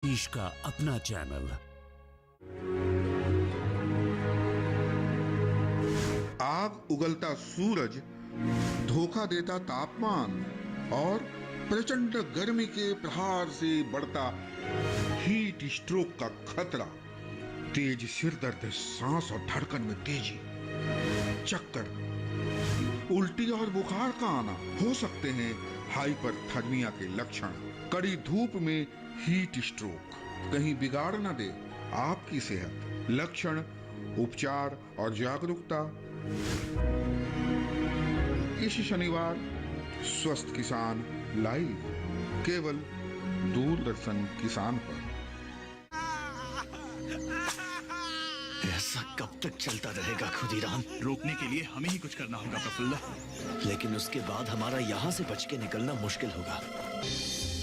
देश का अपना चैनल। आग उगलता सूरज, धोखा देता तापमान और प्रचंड गर्मी के प्रहार से बढ़ता हीट स्ट्रोक का खतरा, तेज सिर दर्द, सांस और धड़कन में तेजी, चक्कर, उल्टी और बुखार का आना हो सकते हैं हाइपरथर्मिया के लक्षण। कड़ी धूप में हीट स्ट्रोक कहीं बिगाड़ न दे आपकी सेहत। लक्षण, उपचार और जागरूकता। इस शनिवार स्वस्थ किसान लाइव, केवल दूरदर्शन किसान पर। ऐसा कब तक चलता रहेगा खुदीराम? रोकने के लिए हमें ही कुछ करना होगा प्रफुल्ल। लेकिन उसके बाद हमारा यहाँ से बच के निकलना मुश्किल होगा।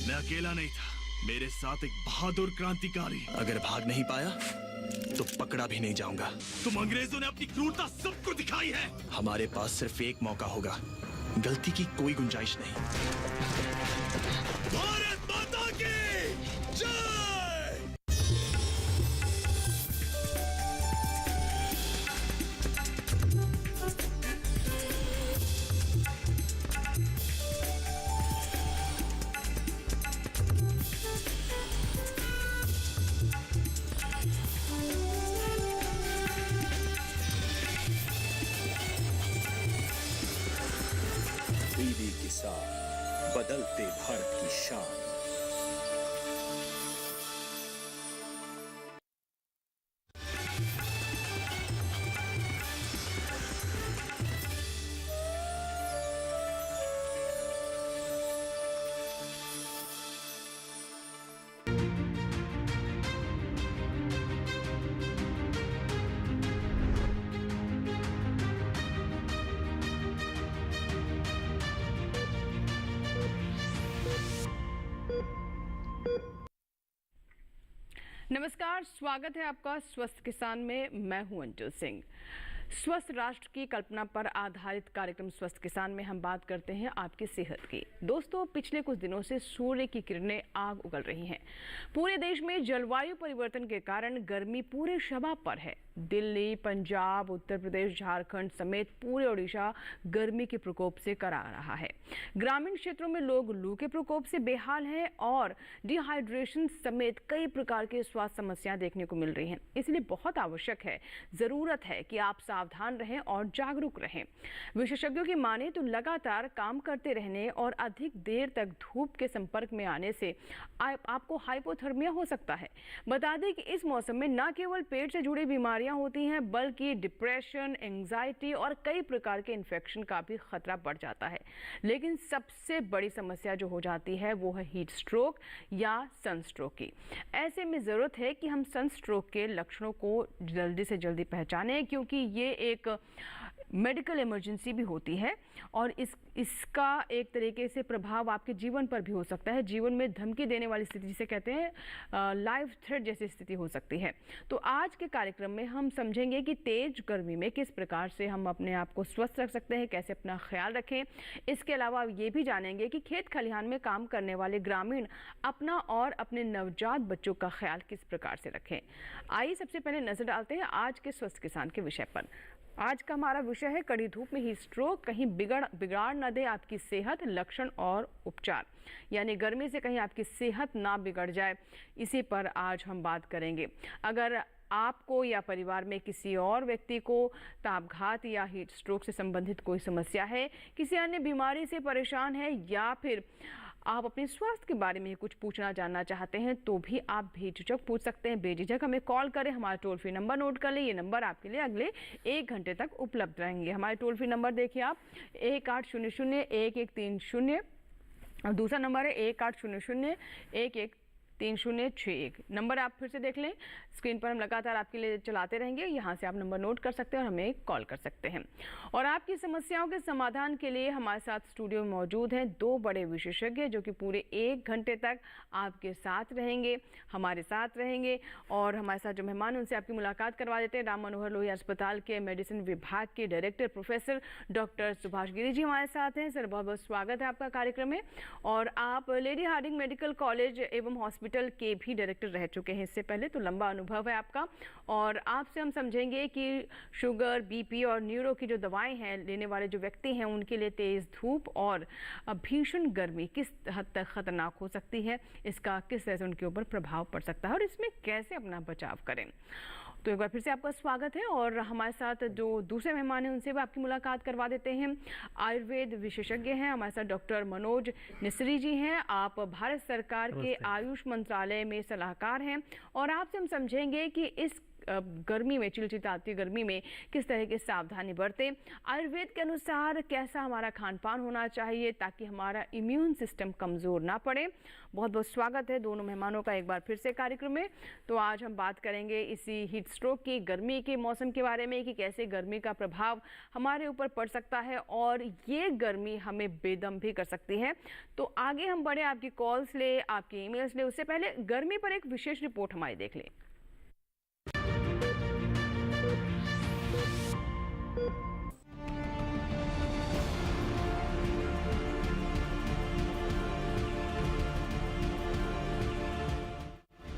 मैं अकेला नहीं था, मेरे साथ एक बहादुर क्रांतिकारी। अगर भाग नहीं पाया तो पकड़ा भी नहीं जाऊंगा। तुम अंग्रेजों ने अपनी क्रूरता सबको दिखाई है। हमारे पास सिर्फ एक मौका होगा, गलती की कोई गुंजाइश नहीं। भारत माता की जय। दीदी किसान, बदलते भारत की शान। नमस्कार, स्वागत है आपका स्वस्थ किसान में। मैं हूं अंजू सिंह। स्वस्थ राष्ट्र की कल्पना पर आधारित कार्यक्रम स्वस्थ किसान में हम बात करते हैं आपकी सेहत की। दोस्तों, पिछले कुछ दिनों से सूर्य की किरणें आग उगल रही हैं। पूरे देश में जलवायु परिवर्तन के कारण गर्मी पूरे शबाब पर है। दिल्ली, पंजाब, उत्तर प्रदेश, झारखंड समेत पूरे ओडिशा गर्मी के प्रकोप से करा रहा है। ग्रामीण क्षेत्रों में लोग लू के प्रकोप से बेहाल हैं और डिहाइड्रेशन समेत कई प्रकार की स्वास्थ्य समस्याएं देखने को मिल रही हैं। इसलिए बहुत आवश्यक है, जरूरत है कि आप सावधान रहें और जागरूक रहें। विशेषज्ञों की माने तो लगातार काम करते रहने और अधिक देर तक धूप के संपर्क में आने से आपको हाइपोथर्मिया हो सकता है। बता दें कि इस मौसम में न केवल पेट से जुड़ी बीमारियां होती हैं, बल्कि डिप्रेशन, एंजाइटी और कई प्रकार के इन्फेक्शन का भी खतरा बढ़ जाता है। लेकिन सबसे बड़ी समस्या जो हो जाती है वो है हीट स्ट्रोक या सनस्ट्रोक की। ऐसे में जरूरत है कि हम सनस्ट्रोक के लक्षणों को जल्दी से जल्दी पहचानें, क्योंकि ये एक मेडिकल इमरजेंसी भी होती है और इसका एक तरीके से प्रभाव आपके जीवन पर भी हो सकता है। जीवन में धमकी देने वाली स्थिति, जिसे कहते हैं लाइफ थ्रेट जैसी स्थिति हो सकती है। तो आज के कार्यक्रम में हम समझेंगे कि तेज गर्मी में किस प्रकार से हम अपने आप को स्वस्थ रख सकते हैं, कैसे अपना ख्याल रखें। इसके अलावा ये भी जानेंगे कि खेत खलिहान में काम करने वाले ग्रामीण अपना और अपने नवजात बच्चों का ख्याल किस प्रकार से रखें। आइए सबसे पहले नजर डालते हैं आज के स्वस्थ किसान के विषय पर। आज का हमारा विषय है कड़ी धूप में हीट स्ट्रोक, कहीं बिगाड़ न दे आपकी सेहत, लक्षण और उपचार। यानी गर्मी से कहीं आपकी सेहत ना बिगड़ जाए, इसी पर आज हम बात करेंगे। अगर आपको या परिवार में किसी और व्यक्ति को तापघात या हीट स्ट्रोक से संबंधित कोई समस्या है, किसी अन्य बीमारी से परेशान है, या फिर आप अपने स्वास्थ्य के बारे में कुछ पूछना जानना चाहते हैं, तो भी आप बेझिझक पूछ सकते हैं। बेझिझक हमें कॉल करें। हमारा टोल फ्री नंबर नोट कर लें। ये नंबर आपके लिए अगले 1 घंटे तक उपलब्ध रहेंगे। हमारे टोल फ्री नंबर देखिए आप, 1800-1130 और दूसरा नंबर है 1800-113061। नंबर आप फिर से देख लें, स्क्रीन पर हम लगातार आपके लिए चलाते रहेंगे। यहाँ से आप नंबर नोट कर सकते हैं और हमें कॉल कर सकते हैं। और आपकी समस्याओं के समाधान के लिए हमारे साथ स्टूडियो में मौजूद हैं 2 बड़े विशेषज्ञ, जो कि पूरे 1 घंटे तक आपके साथ रहेंगे, हमारे साथ रहेंगे। और हमारे साथ जो मेहमान, उनसे आपकी मुलाकात करवा देते हैं। राम मनोहर लोहिया अस्पताल के मेडिसिन विभाग के director professor doctor Subhash Giri ji हमारे साथ हैं। सर, बहुत बहुत स्वागत है आपका कार्यक्रम में। और आप लेडी हार्डिंग मेडिकल कॉलेज एवं हॉस्पिटल हॉस्पिटल के भी डायरेक्टर रह चुके हैं इससे पहले, तो लंबा अनुभव है आपका। और आपसे हम समझेंगे कि शुगर, बीपी और न्यूरो की जो दवाएं हैं लेने वाले जो व्यक्ति हैं उनके लिए तेज़ धूप और भीषण गर्मी किस हद तक खतरनाक हो सकती है, इसका किस तरह से उनके ऊपर प्रभाव पड़ सकता है और इसमें कैसे अपना बचाव करें। तो एक बार फिर से आपका स्वागत है और हमारे साथ जो दूसरे मेहमान हैं उनसे भी आपकी मुलाकात करवा देते हैं। आयुर्वेद विशेषज्ञ हैं हमारे साथ डॉक्टर मनोज निसरी जी हैं। आप भारत सरकार के आयुष मंत्रालय में सलाहकार हैं और आपसे हम समझेंगे कि इस गर्मी में, चिलचिलाती गर्मी में किस तरह की सावधानी बरतें। आयुर्वेद के अनुसार कैसा हमारा खान पान होना चाहिए ताकि हमारा इम्यून सिस्टम कमज़ोर ना पड़े। बहुत बहुत स्वागत है दोनों मेहमानों का एक बार फिर से कार्यक्रम में। तो आज हम बात करेंगे इसी हीट स्ट्रोक की, गर्मी के मौसम के बारे में कि कैसे गर्मी का प्रभाव हमारे ऊपर पड़ सकता है और ये गर्मी हमें बेदम भी कर सकती है। तो आगे हम बढ़े, आपकी कॉल्स ले, आपकी ईमेल्स ले, उससे पहले गर्मी पर एक विशेष रिपोर्ट हमारी देख लें।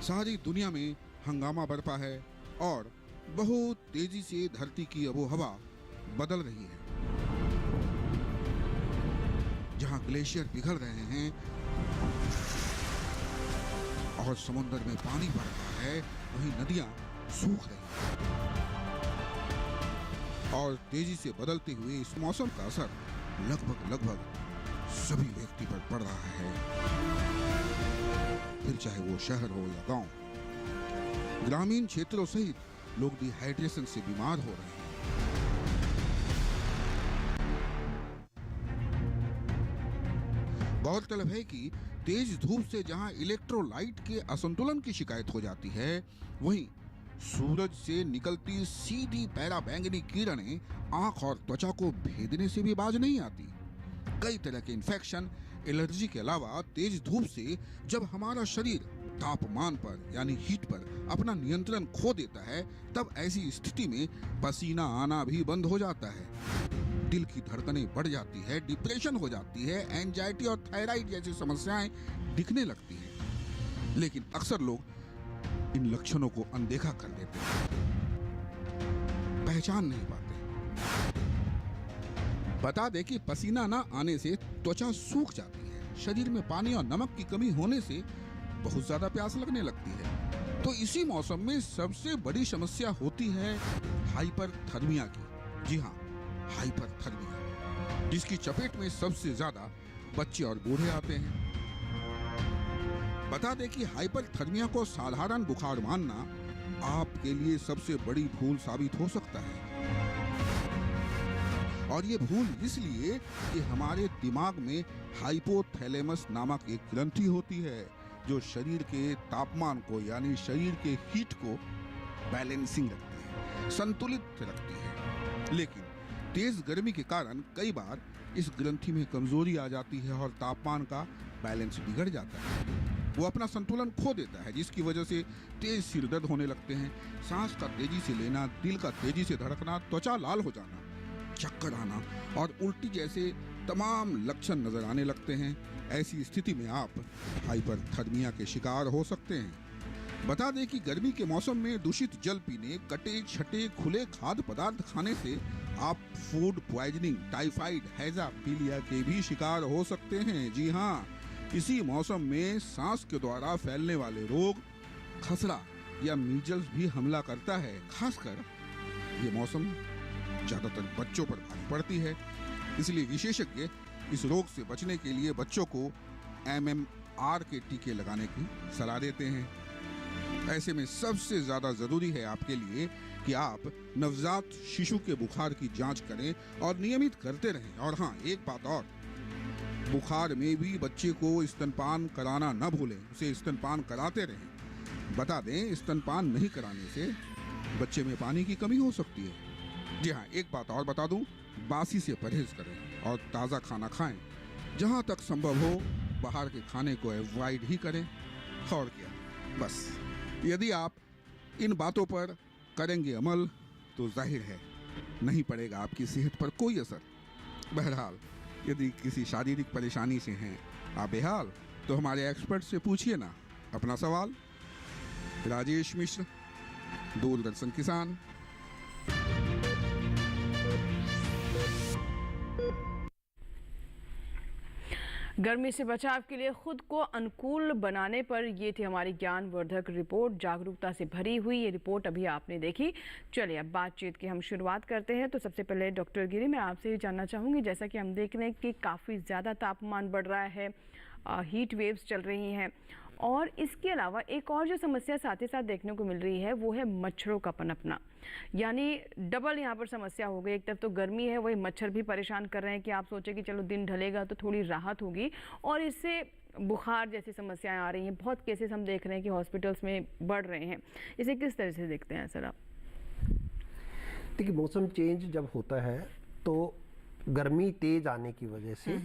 सारी दुनिया में हंगामा बरपा है और बहुत तेजी से धरती की आबोहवा बदल रही है। जहां ग्लेशियर पिघल रहे हैं और समुद्र में पानी बढ़ रहा है, वहीं नदियां सूख रही हैं। और तेजी से बदलते हुए इस मौसम का असर लगभग सभी व्यक्ति पर पड़ रहा है, फिर चाहे वो शहर हो या गांव। ग्रामीण क्षेत्रों सहित लोग डिहाइड्रेशन से बीमार हो रहे हैं। गौरतलब है कि तेज धूप से जहां इलेक्ट्रोलाइट के असंतुलन की शिकायत हो जाती है, वहीं सूरज से निकलती सीधी पराबैंगनी किरणें आंख और त्वचा को भेदने से भी बाज नहीं आती। कई तरह के इन्फेक्शन, एलर्जी के अलावा तेज धूप से जब हमारा शरीर तापमान पर यानी हीट पर अपना नियंत्रण खो देता है, तब ऐसी स्थिति में पसीना आना भी बंद हो जाता है, दिल की धड़कनें बढ़ जाती है, डिप्रेशन हो जाती है, एंजाइटी और थायराइड जैसी समस्याएं दिखने लगती हैं। लेकिन अक्सर लोग इन लक्षणों को अनदेखा कर देते हैं, पहचान नहीं पाते। बता दें कि पसीना न आने से त्वचा सूख जाती है, शरीर में पानी और नमक की कमी होने से बहुत ज्यादा प्यास लगने लगती है। तो इसी मौसम में सबसे बड़ी समस्या होती है हाइपरथर्मिया की। जी हाँ, हाइपरथर्मिया, जिसकी चपेट में सबसे ज्यादा बच्चे और बूढ़े आते हैं। बता दें कि हाइपरथर्मिया को साधारण बुखार मानना आपके लिए सबसे बड़ी भूल साबित हो सकता है। और ये भूल इसलिए कि हमारे दिमाग में हाइपोथैलेमस नामक एक ग्रंथि होती है जो शरीर के तापमान को यानी शरीर के हीट को बैलेंसिंग रखती है, संतुलित रखती है। लेकिन तेज गर्मी के कारण कई बार इस ग्रंथि में कमजोरी आ जाती है और तापमान का बैलेंस बिगड़ जाता है। वो अपना संतुलन खो देता है, जिसकी वजह से तेज सिर दर्द होने लगते हैं, सांस का तेजी से लेना, दिल का तेजी से धड़कना, त्वचा लाल हो जाना, चक्कर आना और उल्टी जैसे तमाम लक्षण नजर आने लगते हैं। ऐसी स्थिति में आप हाइपरथर्मिया के शिकार हो सकते हैं। बता दें कि गर्मी के मौसम में दूषित जल पीने, कटे छटे खुले खाद्य पदार्थ खाने से आप फूड पॉइजनिंग, टाइफाइड, हैजा, पीलिया के भी शिकार हो सकते हैं। जी हाँ, इसी मौसम में सांस के द्वारा फैलने वाले रोग, खसरा या मीजल्स भी हमला करता है। खासकर ये मौसम ज्यादातर बच्चों पर भारी पड़ती है, इसलिए विशेषज्ञ इस रोग से बचने के लिए बच्चों को MMR के टीके लगाने की सलाह देते हैं। ऐसे में सबसे ज्यादा जरूरी है आपके लिए कि आप नवजात शिशु के बुखार की जांच करें और नियमित करते रहें। और हाँ, एक बात और, बुखार में भी बच्चे को स्तनपान कराना न भूलें, उसे स्तनपान कराते रहें। बता दें, स्तनपान नहीं कराने से बच्चे में पानी की कमी हो सकती है। जी हाँ, एक बात और बता दूं, बासी से परहेज करें और ताज़ा खाना खाएं। जहां तक संभव हो बाहर के खाने को अवॉइड ही करें। और क्या, बस यदि आप इन बातों पर करेंगे अमल तो जाहिर है नहीं पड़ेगा आपकी सेहत पर कोई असर। बहरहाल, यदि किसी शारीरिक परेशानी से हैं आप बेहाल, तो हमारे एक्सपर्ट से पूछिए ना, अपना सवाल राजेश मिश्र, दूरदर्शन किसान। गर्मी से बचाव के लिए खुद को अनुकूल बनाने पर ये थी हमारी ज्ञानवर्धक रिपोर्ट, जागरूकता से भरी हुई ये रिपोर्ट अभी आपने देखी। चलिए अब बातचीत की हम शुरुआत करते हैं। तो सबसे पहले डॉक्टर गिरी, मैं आपसे ये जानना चाहूँगी, जैसा कि हम देख रहे हैं कि काफ़ी ज़्यादा तापमान बढ़ रहा है, हीट वेव्स चल रही हैं, और इसके अलावा एक और जो समस्या साथ ही साथ देखने को मिल रही है वो है मच्छरों का पनपना। यानी डबल यहाँ पर समस्या हो गई। एक तरफ तो गर्मी है, वही मच्छर भी परेशान कर रहे हैं कि आप सोचें कि चलो दिन ढलेगा तो थोड़ी राहत होगी, और इससे बुखार जैसी समस्याएं आ रही हैं। बहुत केसेस हम देख रहे हैं कि हॉस्पिटल्स में बढ़ रहे हैं। इसे किस तरह से देखते हैं सर आप? देखिए, मौसम चेंज जब होता है तो गर्मी तेज आने की वजह से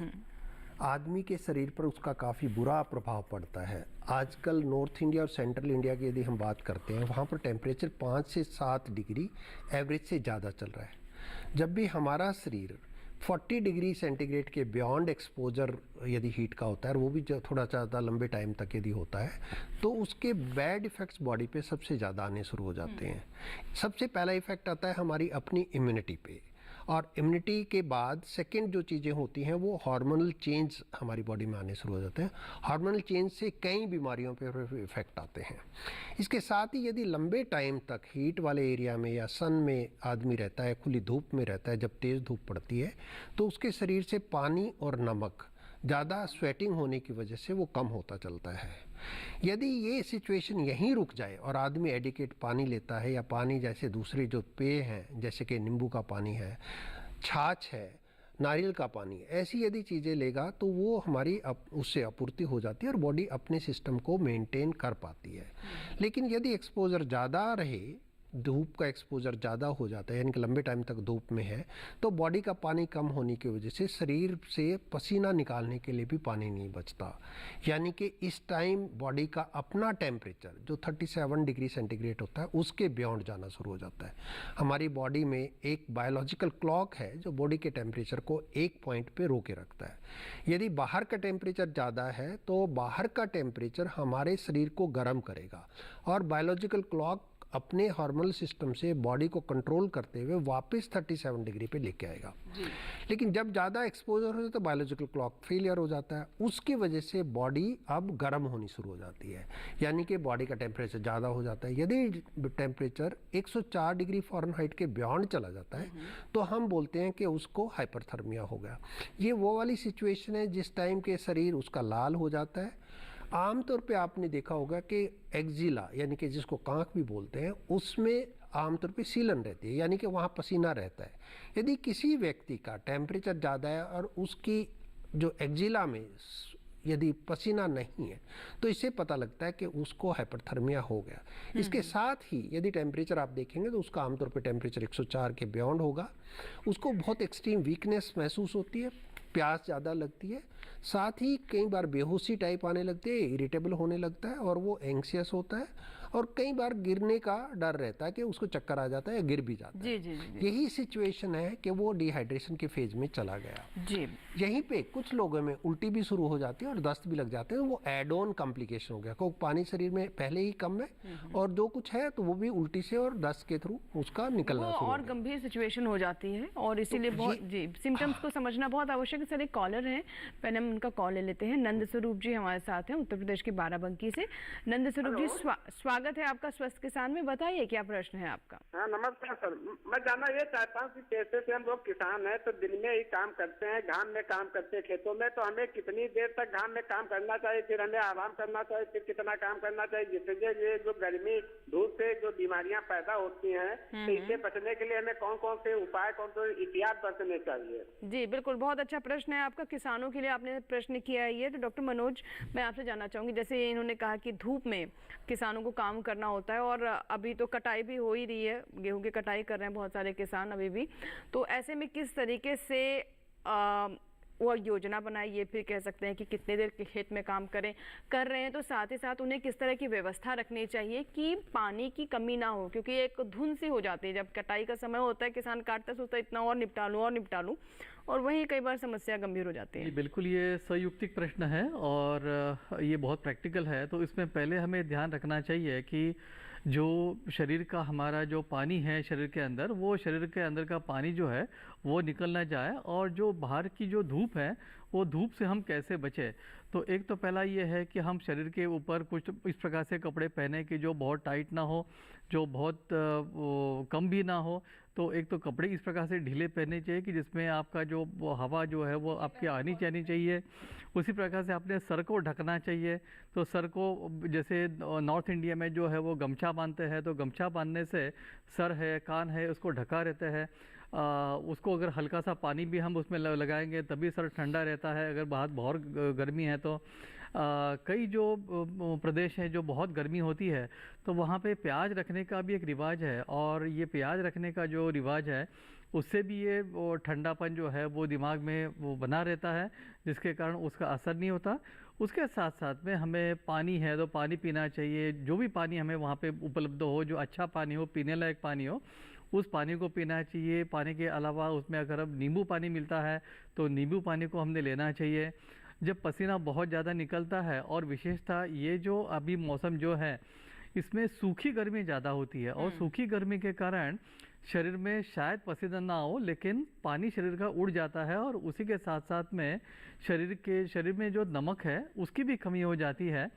आदमी के शरीर पर उसका काफ़ी बुरा प्रभाव पड़ता है। आजकल नॉर्थ इंडिया और सेंट्रल इंडिया की यदि हम बात करते हैं, वहाँ पर टेम्परेचर 5 से 7 डिग्री एवरेज से ज़्यादा चल रहा है। जब भी हमारा शरीर 40 डिग्री सेंटीग्रेड के बियॉन्ड एक्सपोजर यदि हीट का होता है, और वो भी थोड़ा ज़्यादा लंबे टाइम तक यदि होता है, तो उसके बैड इफ़ेक्ट्स बॉडी पे सबसे ज़्यादा आने शुरू हो जाते हैं। सबसे पहला इफ़ेक्ट आता है हमारी अपनी इम्यूनिटी पे, और इम्यूनिटी के बाद सेकंड जो चीज़ें होती हैं वो हार्मोनल चेंज हमारी बॉडी में आने शुरू हो जाते हैं। हार्मोनल चेंज से कई बीमारियों पे इफ़ेक्ट आते हैं। इसके साथ ही यदि लंबे टाइम तक हीट वाले एरिया में या सन में आदमी रहता है, खुली धूप में रहता है, जब तेज़ धूप पड़ती है तो उसके शरीर से पानी और नमक ज़्यादा स्वेटिंग होने की वजह से वो कम होता चलता है। यदि ये सिचुएशन यहीं रुक जाए और आदमी एडिकेट पानी लेता है, या पानी जैसे दूसरे जो पेय हैं जैसे कि नींबू का पानी है, छाछ है, नारियल का पानी, ऐसी यदि चीज़ें लेगा तो वो हमारी उससे आपूर्ति हो जाती है और बॉडी अपने सिस्टम को मेंटेन कर पाती है। लेकिन यदि एक्सपोजर ज़्यादा रहे, धूप का एक्सपोजर ज़्यादा हो जाता है, यानी कि लंबे टाइम तक धूप में है, तो बॉडी का पानी कम होने की वजह से शरीर से पसीना निकालने के लिए भी पानी नहीं बचता। यानी कि इस टाइम बॉडी का अपना टेम्परेचर जो 37 डिग्री सेंटीग्रेड होता है उसके बियॉन्ड जाना शुरू हो जाता है। हमारी बॉडी में एक बायोलॉजिकल क्लॉक है जो बॉडी के टेम्परेचर को एक पॉइंट पे रोके रखता है। यदि बाहर का टेम्परेचर ज़्यादा है तो बाहर का टेम्परेचर हमारे शरीर को गर्म करेगा, और बायोलॉजिकल क्लॉक अपने हार्मोनल सिस्टम से बॉडी को कंट्रोल करते हुए वापस 37 डिग्री पे लेके आएगा। लेकिन जब ज़्यादा एक्सपोजर हो जाए तो बायोलॉजिकल क्लॉक फेलियर हो जाता है। उसकी वजह से बॉडी अब गर्म होनी शुरू हो जाती है, यानी कि बॉडी का टेम्परेचर ज़्यादा हो जाता है। यदि टेम्परेचर 104 डिग्री फ़ारेनहाइट के बियॉन्ड चला जाता है तो हम बोलते हैं कि उसको हाइपरथर्मिया हो गया। ये वो वाली सिचुएशन है जिस टाइम के शरीर उसका लाल हो जाता है। आमतौर पे आपने देखा होगा कि एक्जिला, यानी कि जिसको कांख भी बोलते हैं, उसमें आमतौर पे सीलन रहती है, यानी कि वहाँ पसीना रहता है। यदि किसी व्यक्ति का टेम्परेचर ज़्यादा है और उसकी जो एक्जिला में यदि पसीना नहीं है तो इससे पता लगता है कि उसको हाइपरथर्मिया हो गया। इसके साथ ही यदि टेम्परेचर आप देखेंगे तो उसका आमतौर पे टेम्परेचर 104 के बियॉन्ड होगा। उसको बहुत एक्सट्रीम वीकनेस महसूस होती है, प्यास ज़्यादा लगती है, साथ ही कई बार बेहोशी टाइप आने लगती है, इरिटेबल होने लगता है, और वो एंग्सियस होता है, और कई बार गिरने का डर रहता है कि उसको चक्कर आ जाता है या गिर भी जाता है। जी। यही सिचुएशन है कि वो डिहाइड्रेशन के फेज में चला गया। जी। यहीं पे कुछ लोगों में उल्टी भी शुरू हो जाती है और दस्त भी लग जाते हैं। वो एड ऑन कॉम्प्लिकेशन हो गया, क्योंकि पानी शरीर में पहले ही कम है और जो कुछ है तो वो भी उल्टी से और दस्त के थ्रू उसका निकलना शुरू और गंभीर सिचुएशन हो जाती है, और इसीलिए बहुत सिम्टम्स को समझना बहुत आवश्यक है। सर, एक कॉलर है, पहले हम उनका कॉल ले लेते हैं। नंद स्वरूप जी हमारे साथ हैं उत्तर प्रदेश के बाराबंकी से। नंद स्वरूप जी, स्वागत है आपका स्वस्थ किसान में। बताइए क्या प्रश्न है आपका? हाँ, नमस्कार सर। मैं जानना ये चाहता हूँ कि कैसे से हम लोग किसान हैं तो दिन में ही काम करते हैं, घाम में काम करते हैं खेतों में, तो हमें कितनी देर तक घाम में काम करना चाहिए, फिर हमें आराम करना चाहिए, फिर कितना काम करना चाहिए, जिससे ये जो गर्मी धूप से जो बीमारियां पैदा होती हैं, तो इससे बचने के लिए हमें कौन कौन से उपाय, कौन कौन एहतियात बरतने चाहिए? जी बिल्कुल, बहुत अच्छा प्रश्न है आपका, किसानों के लिए आपने प्रश्न किया है ये। तो डॉक्टर मनोज, मैं आपसे जानना चाहूंगी, जैसे इन्होंने कहा कि धूप में किसानों को काम करना होता है, और अभी तो कटाई भी हो ही रही है, गेहूं की कटाई कर रहे हैं बहुत सारे किसान अभी भी, तो ऐसे में किस तरीके से वो योजना बनाई, ये फिर कह सकते हैं कि कितने देर के खेत में काम कर रहे हैं, तो साथ ही साथ उन्हें किस तरह की व्यवस्था रखनी चाहिए कि पानी की कमी ना हो, क्योंकि एक धुंध सी हो जाती है जब कटाई का समय होता है, किसान काटता सोचता है इतना और निपटा लूँ, और वहीं कई बार समस्या गंभीर हो जाती है। बिल्कुल, ये संयुक्तिक प्रश्न है और ये बहुत प्रैक्टिकल है। तो इसमें पहले हमें ध्यान रखना चाहिए कि जो शरीर का हमारा जो पानी है शरीर के अंदर, वो शरीर के अंदर का पानी जो है वो निकल ना जाए, और जो बाहर की जो धूप है वो धूप से हम कैसे बचें। तो एक तो पहला ये है कि हम शरीर के ऊपर कुछ इस प्रकार से कपड़े पहने कि जो बहुत टाइट ना हो, जो बहुत कम भी ना हो। तो एक तो कपड़े इस प्रकार से ढीले पहनने चाहिए कि जिसमें आपका जो हवा जो है वो आपकी आनी चाहिए। उसी प्रकार से अपने सर को ढकना चाहिए। तो सर को जैसे नॉर्थ इंडिया में जो है वो गमछा बांधते हैं, तो गमछा बांधने से सर है, कान है, उसको ढका रहता है। उसको अगर हल्का सा पानी भी हम उसमें लगाएंगे तभी सर ठंडा रहता है। अगर बहुत गर्मी है तो कई जो प्रदेश हैं जो बहुत गर्मी होती है तो वहाँ पे प्याज रखने का भी एक रिवाज है, और ये प्याज रखने का जो रिवाज है उससे भी ये वो ठंडापन जो है वो दिमाग में वो बना रहता है, जिसके कारण उसका असर नहीं होता। उसके साथ साथ में हमें पानी है तो पानी पीना चाहिए। जो भी पानी हमें वहाँ पे उपलब्ध हो, जो अच्छा पानी हो, पीने लायक पानी हो, उस पानी को पीना चाहिए। पानी के अलावा उसमें अगर अब नींबू पानी मिलता है तो नींबू पानी को हमने लेना चाहिए। जब पसीना बहुत ज़्यादा निकलता है, और विशेषता ये जो अभी मौसम जो है इसमें सूखी गर्मी ज़्यादा होती है, और सूखी गर्मी के कारण शरीर में शायद पसीना ना हो लेकिन पानी शरीर का उड़ जाता है, और उसी के साथ साथ में शरीर में जो नमक है उसकी भी कमी हो जाती है।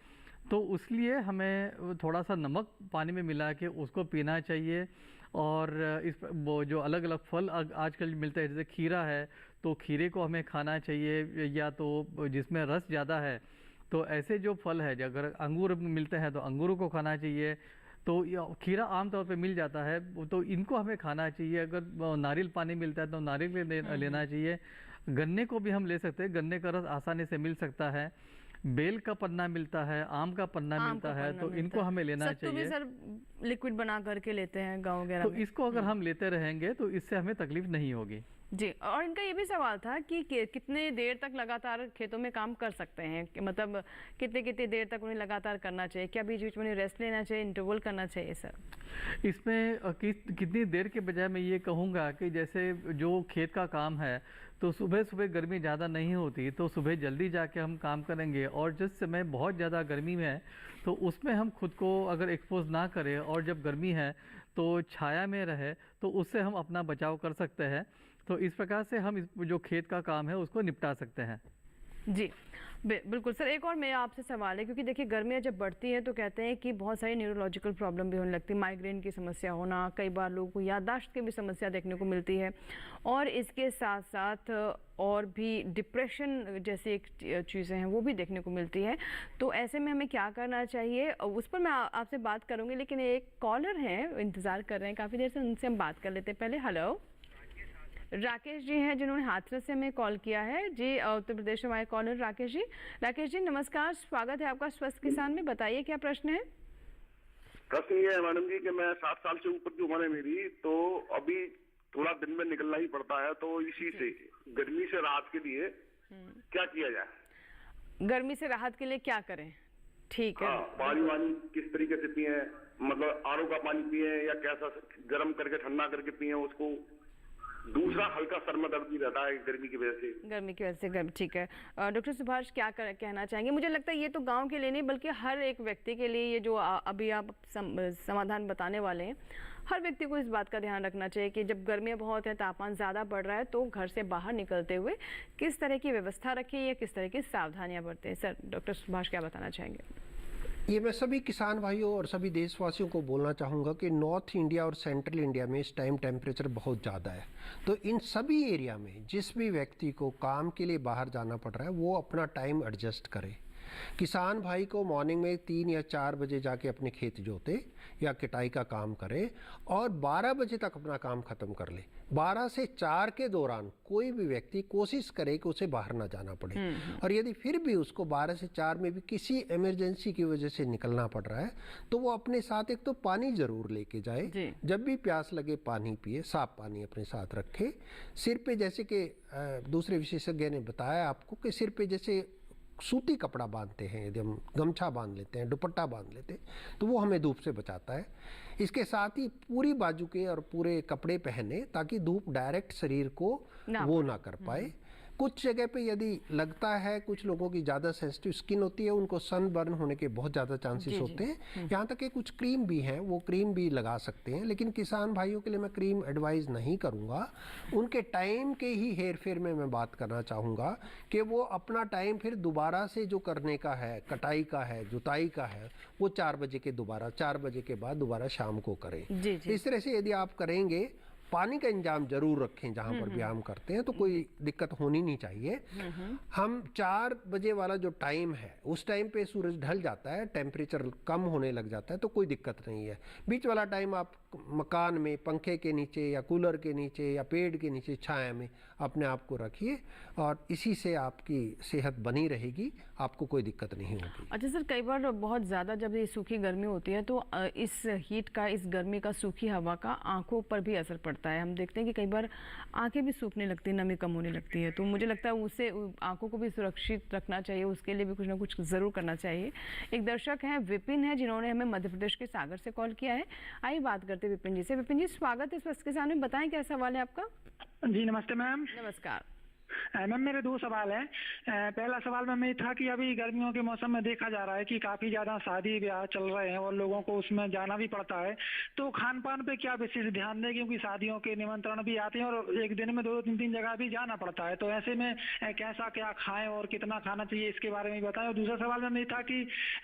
तो उसलिए हमें थोड़ा सा नमक पानी में मिला के उसको पीना चाहिए। और वो जो अलग अलग फल आजकल मिलते हैं, जैसे खीरा है तो खीरे को हमें खाना चाहिए, या तो जिसमें रस ज़्यादा है तो ऐसे जो फल है, अगर अंगूर मिलते हैं तो अंगूरों को खाना चाहिए। तो खीरा आमतौर पे मिल जाता है तो इनको हमें खाना चाहिए। अगर नारियल पानी मिलता है तो नारियल लेना चाहिए। गन्ने को भी हम ले सकते हैं, गन्ने का रस आसानी से मिल सकता है। बेल का पन्ना मिलता है, आम का पन्ना मिलता है, तो इनको हमें लेना चाहिए। भी सर लिक्विड बना करके लेते हैं गाँव वगैरह तो इसको अगर हम लेते रहेंगे तो इससे हमें तकलीफ नहीं होगी जी। और इनका ये भी सवाल था कि कितने देर तक लगातार खेतों में काम कर सकते हैं, कि मतलब कितनी देर तक उन्हें लगातार करना चाहिए, क्या बीच बीच में उन्हें रेस्ट लेना चाहिए, इंटरवल करना चाहिए सर? इसमें कितनी देर के बजाय मैं ये कहूँगा कि जैसे जो खेत का काम है तो सुबह गर्मी ज़्यादा नहीं होती, तो सुबह जल्दी जाके हम काम करेंगे, और जिस समय बहुत ज़्यादा गर्मी में है तो उसमें हम खुद को अगर एक्सपोज ना करें, और जब गर्मी है तो छाया में रहे, तो उससे हम अपना बचाव कर सकते हैं। तो इस प्रकार से हम जो खेत का काम है उसको निपटा सकते हैं जी। बिल्कुल सर, एक और मेरा आपसे सवाल है, क्योंकि देखिए गर्मियाँ जब बढ़ती हैं तो कहते हैं कि बहुत सारी न्यूरोलॉजिकल प्रॉब्लम भी होने लगती है, माइग्रेन की समस्या होना, कई बार लोगों को याददाश्त की भी समस्या देखने को मिलती है, और इसके साथ साथ और भी डिप्रेशन जैसी एक चीज़ें हैं वो भी देखने को मिलती है। तो ऐसे में हमें क्या करना चाहिए, उस पर मैं आपसे बात करूँगी, लेकिन एक कॉलर हैं इंतज़ार कर रहे हैं काफ़ी देर से, उनसे हम बात कर लेते हैं पहले। हेलो, राकेश जी हैं जिन्होंने हाथरस से हमें कॉल किया है जी, उत्तर प्रदेश से हमारे कॉलर राकेश जी। राकेश जी नमस्कार, स्वागत है आपका स्वस्थ किसान में, बताइए क्या प्रश्न है? प्रश्न ये है मैडम जी कि मैं 60 साल से ऊपर की उम्र है मेरी, तो अभी थोड़ा दिन में निकलना ही पड़ता है, तो इसी से गर्मी से राहत के लिए क्या किया जाए? गर्मी से राहत के लिए क्या करें? ठीक है, पानी वानी किस तरीके से पिए, मतलब आरओ का पानी पिए या कैसा गर्म करके ठंडा करके पिए उसको? दूसरा, हल्का सर में दर्द भी रहता है गर्मी की वजह से। ठीक है, डॉक्टर सुभाष क्या कहना चाहेंगे? मुझे लगता है ये तो गांव के लिए नहीं बल्कि हर एक व्यक्ति के लिए, ये जो अभी आप समाधान बताने वाले हैं, हर व्यक्ति को इस बात का ध्यान रखना चाहिए कि जब गर्मियाँ बहुत है, तापमान ज़्यादा बढ़ रहा है, तो घर से बाहर निकलते हुए किस तरह की व्यवस्था रखें या किस तरह की सावधानियाँ बरतें। सर डॉक्टर सुभाष क्या बताना चाहेंगे? ये मैं सभी किसान भाइयों और सभी देशवासियों को बोलना चाहूँगा कि नॉर्थ इंडिया और सेंट्रल इंडिया में इस टाइम टेम्परेचर बहुत ज़्यादा है। तो इन सभी एरिया में जिस भी व्यक्ति को काम के लिए बाहर जाना पड़ रहा है वो अपना टाइम एडजस्ट करे। किसान भाई को मॉर्निंग में 3 या 4 बजे जाके अपने खेत जोते या कटाई का काम करे और 12 बजे तक अपना काम ख़त्म कर ले। 12 से 4 के दौरान कोई भी व्यक्ति कोशिश करे कि उसे बाहर ना जाना पड़े, और यदि फिर भी उसको 12 से 4 में भी किसी इमरजेंसी की वजह से निकलना पड़ रहा है तो वो अपने साथ एक तो पानी ज़रूर लेके जाए। जब भी प्यास लगे पानी पिए, साफ पानी अपने साथ रखे। सिर पे, जैसे कि दूसरे विशेषज्ञ ने बताया आपको कि सिर पे जैसे सूती कपड़ा बांधते हैं, यदि हम गमछा बांध लेते हैं, दुपट्टा बांध लेते हैं, तो वो हमें धूप से बचाता है। इसके साथ ही पूरी बाजू के और पूरे कपड़े पहने ताकि धूप डायरेक्ट शरीर को वो ना कर पाए। कुछ जगह पे यदि लगता है, कुछ लोगों की ज़्यादा सेंसिटिव स्किन होती है, उनको सन बर्न होने के बहुत ज़्यादा चांसेस होते हैं। यहाँ तक कि कुछ क्रीम भी हैं, वो क्रीम भी लगा सकते हैं, लेकिन किसान भाइयों के लिए मैं क्रीम एडवाइस नहीं करूँगा। उनके टाइम के ही हेर फेर में मैं बात करना चाहूँगा कि वो अपना टाइम फिर दोबारा से जो करने का है, कटाई का है, जुताई का है, वो 4 बजे के दोबारा 4 बजे के बाद दोबारा शाम को करें। इस तरह से यदि आप करेंगे, पानी का इंतजाम जरूर रखें जहाँ पर व्यायाम करते हैं, तो कोई दिक्कत होनी नहीं चाहिए। हम 4 बजे वाला जो टाइम है, उस टाइम पे सूरज ढल जाता है, टेम्परेचर कम होने लग जाता है, तो कोई दिक्कत नहीं है। बीच वाला टाइम आप मकान में पंखे के नीचे या कूलर के नीचे या पेड़ के नीचे छाया में अपने आप को रखिए, और इसी से आपकी सेहत बनी रहेगी, आपको कोई दिक्कत नहीं होगी। अच्छा सर, कई बार बहुत ज़्यादा जब ये सूखी गर्मी होती है तो इस हीट का, इस गर्मी का, सूखी हवा का आंखों पर भी असर पड़ता है। हम देखते हैं कि कई बार आंखें भी सूखने लगती हैं, नमी कम होने लगती है, तो मुझे लगता है उससे आंखों को भी सुरक्षित रखना चाहिए, उसके लिए भी कुछ ना कुछ ज़रूर करना चाहिए। एक दर्शक हैं, विपिन है, जिन्होंने हमें मध्य प्रदेश के सागर से कॉल किया है। आइए बात करते हैं विपिन जी से। विपिन जी, स्वागत है स्वस्थ किसान में, बताएं क्या सवाल है आपका। जी नमस्ते मैम। नमस्कार मैम, मेरे 2 सवाल हैं। पहला सवाल मैम ये था कि अभी गर्मियों के मौसम में देखा जा रहा है कि काफी ज्यादा शादी ब्याह चल रहे हैं और लोगों को उसमें जाना भी पड़ता है, तो खान पान पे क्या विशेष ध्यान दें, क्योंकि शादियों के निमंत्रण भी आते हैं और एक दिन में 2-3 जगह भी जाना पड़ता है, तो ऐसे में कैसा क्या खाएं और कितना खाना चाहिए, इसके बारे में बताएं। और दूसरा सवाल मैम ये था कि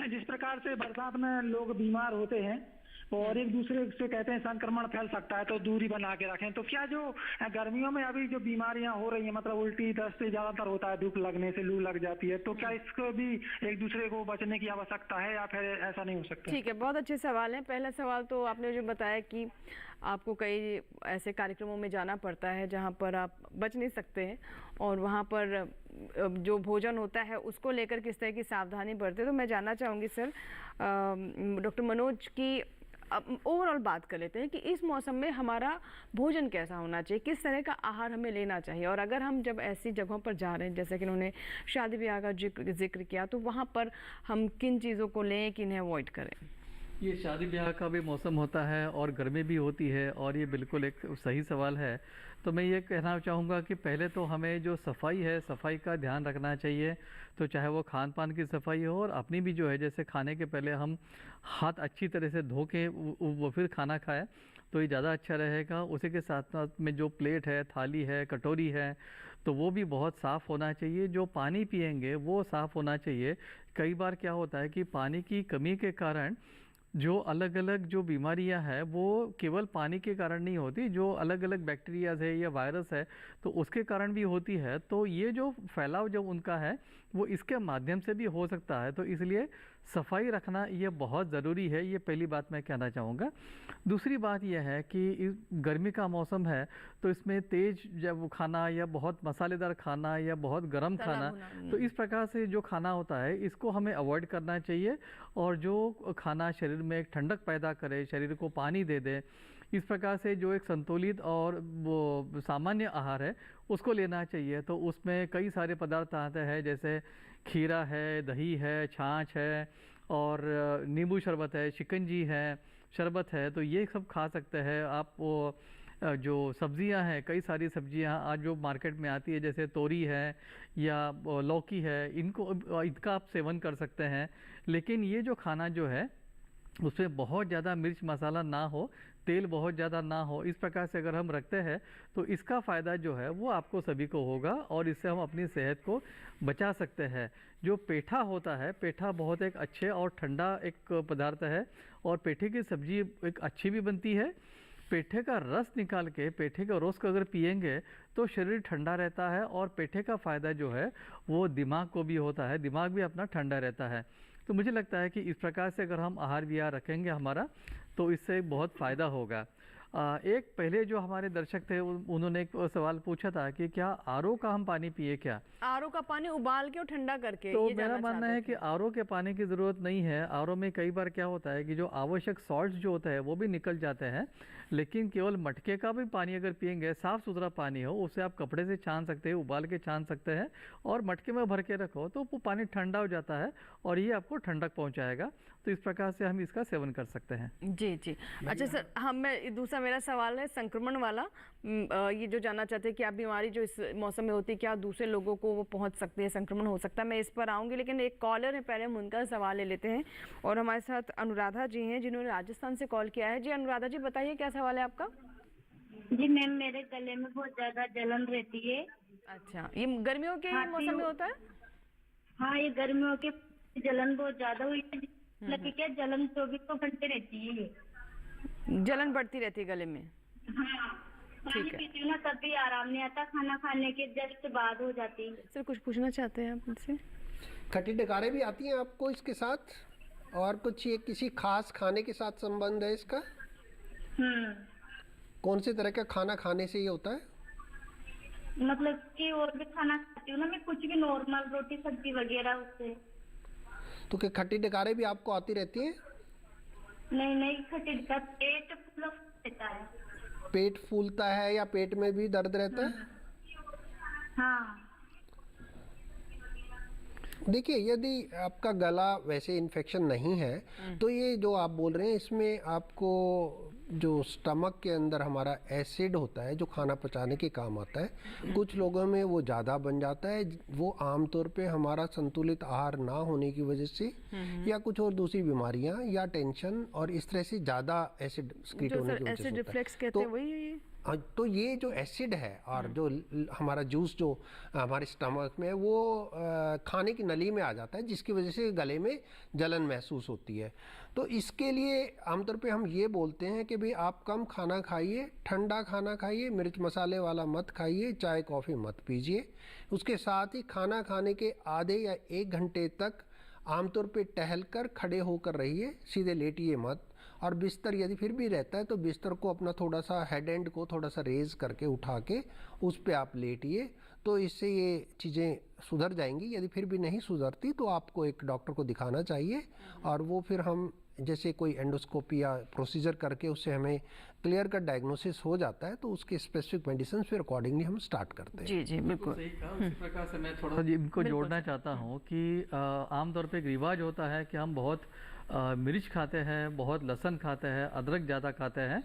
जिस प्रकार से बरसात में लोग बीमार होते हैं और एक दूसरे से कहते हैं संक्रमण फैल सकता है, तो दूरी बना के रखें, तो क्या जो गर्मियों में अभी जो बीमारियां हो रही हैं, मतलब उल्टी दस्त ज्यादातर होता है, धूप लगने से लू लग जाती है, तो क्या इसको भी एक दूसरे को बचने की आवश्यकता है या फिर ऐसा नहीं हो सकता? ठीक है, बहुत अच्छे सवाल हैं। पहला सवाल तो आपने जो बताया कि आपको कई ऐसे कार्यक्रमों में जाना पड़ता है जहाँ पर आप बच नहीं सकते हैं, और वहाँ पर जो भोजन होता है उसको लेकर किस तरह की सावधानी बरते, तो मैं जानना चाहूँगी सर डॉक्टर मनोज की ओवरऑल बात कर लेते हैं कि इस मौसम में हमारा भोजन कैसा होना चाहिए, किस तरह का आहार हमें लेना चाहिए, और अगर हम जब ऐसी जगहों पर जा रहे हैं जैसे कि उन्होंने शादी ब्याह का जिक्र किया, तो वहाँ पर हम किन चीज़ों को लें, किन्हें अवॉइड करें। ये शादी ब्याह का भी मौसम होता है और गर्मी भी होती है, और ये बिल्कुल एक सही सवाल है। तो मैं ये कहना चाहूँगा कि पहले तो हमें जो सफाई है, सफाई का ध्यान रखना चाहिए, तो चाहे वो खान पान की सफाई हो और अपनी भी जो है, जैसे खाने के पहले हम हाथ अच्छी तरह से धो के वो फिर खाना खाएं, तो ये ज़्यादा अच्छा रहेगा। उसी के साथ साथ में जो प्लेट है, थाली है, कटोरी है, तो वो भी बहुत साफ़ होना चाहिए। जो पानी पिएंगे वो साफ़ होना चाहिए। कई बार क्या होता है कि पानी की कमी के कारण जो अलग अलग जो बीमारियां हैं वो केवल पानी के कारण नहीं होती, जो अलग अलग बैक्टीरियाज है या वायरस है तो उसके कारण भी होती है। तो ये जो फैलाव जो उनका है वो इसके माध्यम से भी हो सकता है, तो इसलिए सफाई रखना ये बहुत ज़रूरी है। ये पहली बात मैं कहना चाहूँगा। दूसरी बात यह है कि इस गर्मी का मौसम है तो इसमें तेज़ जब खाना या बहुत मसालेदार खाना या बहुत गर्म खाना, तो इस प्रकार से जो खाना होता है इसको हमें अवॉइड करना चाहिए, और जो खाना शरीर में एक ठंडक पैदा करे, शरीर को पानी दे दे, इस प्रकार से जो एक संतुलित और वो सामान्य आहार है उसको लेना चाहिए। तो उसमें कई सारे पदार्थ आते हैं, जैसे खीरा है, दही है, छाछ है, और नींबू शरबत है, शिकंजी है, शरबत है, तो ये सब खा सकते हैं आप। वो जो सब्जियां हैं, कई सारी सब्जियां आज जो मार्केट में आती है, जैसे तोरी है या लौकी है, इनका आप सेवन कर सकते हैं। लेकिन ये जो खाना जो है उसमें बहुत ज़्यादा मिर्च मसाला ना हो, तेल बहुत ज़्यादा ना हो, इस प्रकार से अगर हम रखते हैं तो इसका फ़ायदा जो है वो आपको सभी को होगा, और इससे हम अपनी सेहत को बचा सकते हैं। जो पेठा होता है, पेठा बहुत एक अच्छे और ठंडा एक पदार्थ है, और पेठे की सब्जी एक अच्छी भी बनती है। पेठे का रस निकाल के, पेठे के रस को अगर पिएंगे तो शरीर ठंडा रहता है, और पेठे का फ़ायदा जो है वो दिमाग को भी होता है, दिमाग भी अपना ठंडा रहता है। तो मुझे लगता है कि इस प्रकार से अगर हम आहार विहार रखेंगे हमारा, तो इससे बहुत फ़ायदा होगा। एक पहले जो हमारे दर्शक थे उन्होंने एक सवाल पूछा था कि क्या आरओ का हम पानी पिए क्या? आरओ का पानी उबाल के और ठंडा करके, तो ये मेरा मानना है कि आरओ के पानी की ज़रूरत नहीं है। आरओ में कई बार क्या होता है कि जो आवश्यक सॉल्ट्स जो होता है वो भी निकल जाते हैं, लेकिन केवल मटके का भी पानी अगर पिएंगे, साफ़ सुथरा पानी हो, उसे आप कपड़े से छान सकते हैं, उबाल के छान सकते हैं और मटके में भर के रखो तो वो पानी ठंडा हो जाता है और ये आपको ठंडक पहुंचाएगा। तो इस प्रकार से हम इसका सेवन कर सकते हैं। जी जी। अच्छा सर, मैं दूसरा मेरा सवाल है संक्रमण वाला। ये जो जानना चाहते हैं कि आप बीमारी जो इस मौसम में होती है क्या दूसरे लोगों को वो पहुंच सकती है, संक्रमण हो सकता है, मैं इस पर आऊँगी, लेकिन एक कॉलर है, पहले हम उनका सवाल ले लेते हैं। और हमारे साथ अनुराधा जी हैं जिन्होंने राजस्थान से कॉल किया है। जी अनुराधा जी, बताइए क्या सवाल है आपका? जी मैम, मेरे गले में बहुत ज्यादा जलन रहती है। अच्छा, ये गर्मियों के मौसम में होता है? हाँ, ये गर्मियों के जलन बहुत ज्यादा हुई है, लगे क्या जलन 24 घंटे रहती है, जलन बढ़ती रहती है गले में। हाँ, ठीक है। पीती हूँ ना तब भी आराम नहीं आता, खाना खाने के जस्ट बाद हो जाती है। सर कुछ पूछना चाहते हैं आप मुझसे? खट्टी डकारें भी आती हैं आपको इसके साथ, और कुछ ये किसी खास खाने के साथ संबंध है इसका? कौन से तरह का खाना खाने से ये होता है? मतलब कि और भी खाना खाती हूँ ना मैं, कुछ भी नॉर्मल रोटी सब्जी वगैरह उससे। तो क्या खट्टी डकारें भी आपको आती रहती हैं? नहीं, खट्टी डकार पेट फूला रहता है। पेट फूलता है या पेट में भी दर्द रहता है? हाँ। देखिए, यदि आपका गला वैसे इन्फेक्शन नहीं है तो ये जो आप बोल रहे हैं इसमें आपको जो स्टमक के अंदर हमारा एसिड होता है जो खाना पचाने के काम आता है, कुछ लोगों में वो ज़्यादा बन जाता है। वो आमतौर पे हमारा संतुलित आहार ना होने की वजह से या कुछ और दूसरी बीमारियां या टेंशन और इस तरह से ज़्यादा एसिड स्क्रीट होने की वजह से होता है। तो ये जो एसिड है और जो हमारा जूस जो हमारे स्टमक में वो खाने की नली में आ जाता है, जिसकी वजह से गले में जलन महसूस होती है। तो इसके लिए आमतौर पे हम ये बोलते हैं कि भाई आप कम खाना खाइए, ठंडा खाना खाइए, मिर्च मसाले वाला मत खाइए, चाय कॉफ़ी मत पीजिए। उसके साथ ही खाना खाने के आधे या 1 घंटे तक आमतौर पे टहलकर खड़े होकर रहिए, सीधे लेटिए मत। और बिस्तर यदि फिर भी रहता है तो बिस्तर को अपना थोड़ा सा हेड एंड को थोड़ा सा रेज करके उठा के उस पे आप लेटिए, तो इससे ये चीज़ें सुधर जाएंगी। यदि फिर भी नहीं सुधरती तो आपको एक डॉक्टर को दिखाना चाहिए और वो फिर हम जैसे कोई एंडोस्कोपी या प्रोसीजर करके उससे हमें क्लियर कट डायग्नोसिस हो जाता है तो उसके स्पेसिफिक मेडिसिन फिर अकॉर्डिंगली हम स्टार्ट करते हैं। जी जी बिल्कुल। उसी प्रकार से मैं थोड़ा इनको जोड़ना चाहता हूँ कि आमतौर पे एक रिवाज होता है कि हम बहुत मिर्च खाते हैं, बहुत लहसुन खाते हैं, अदरक ज़्यादा खाते हैं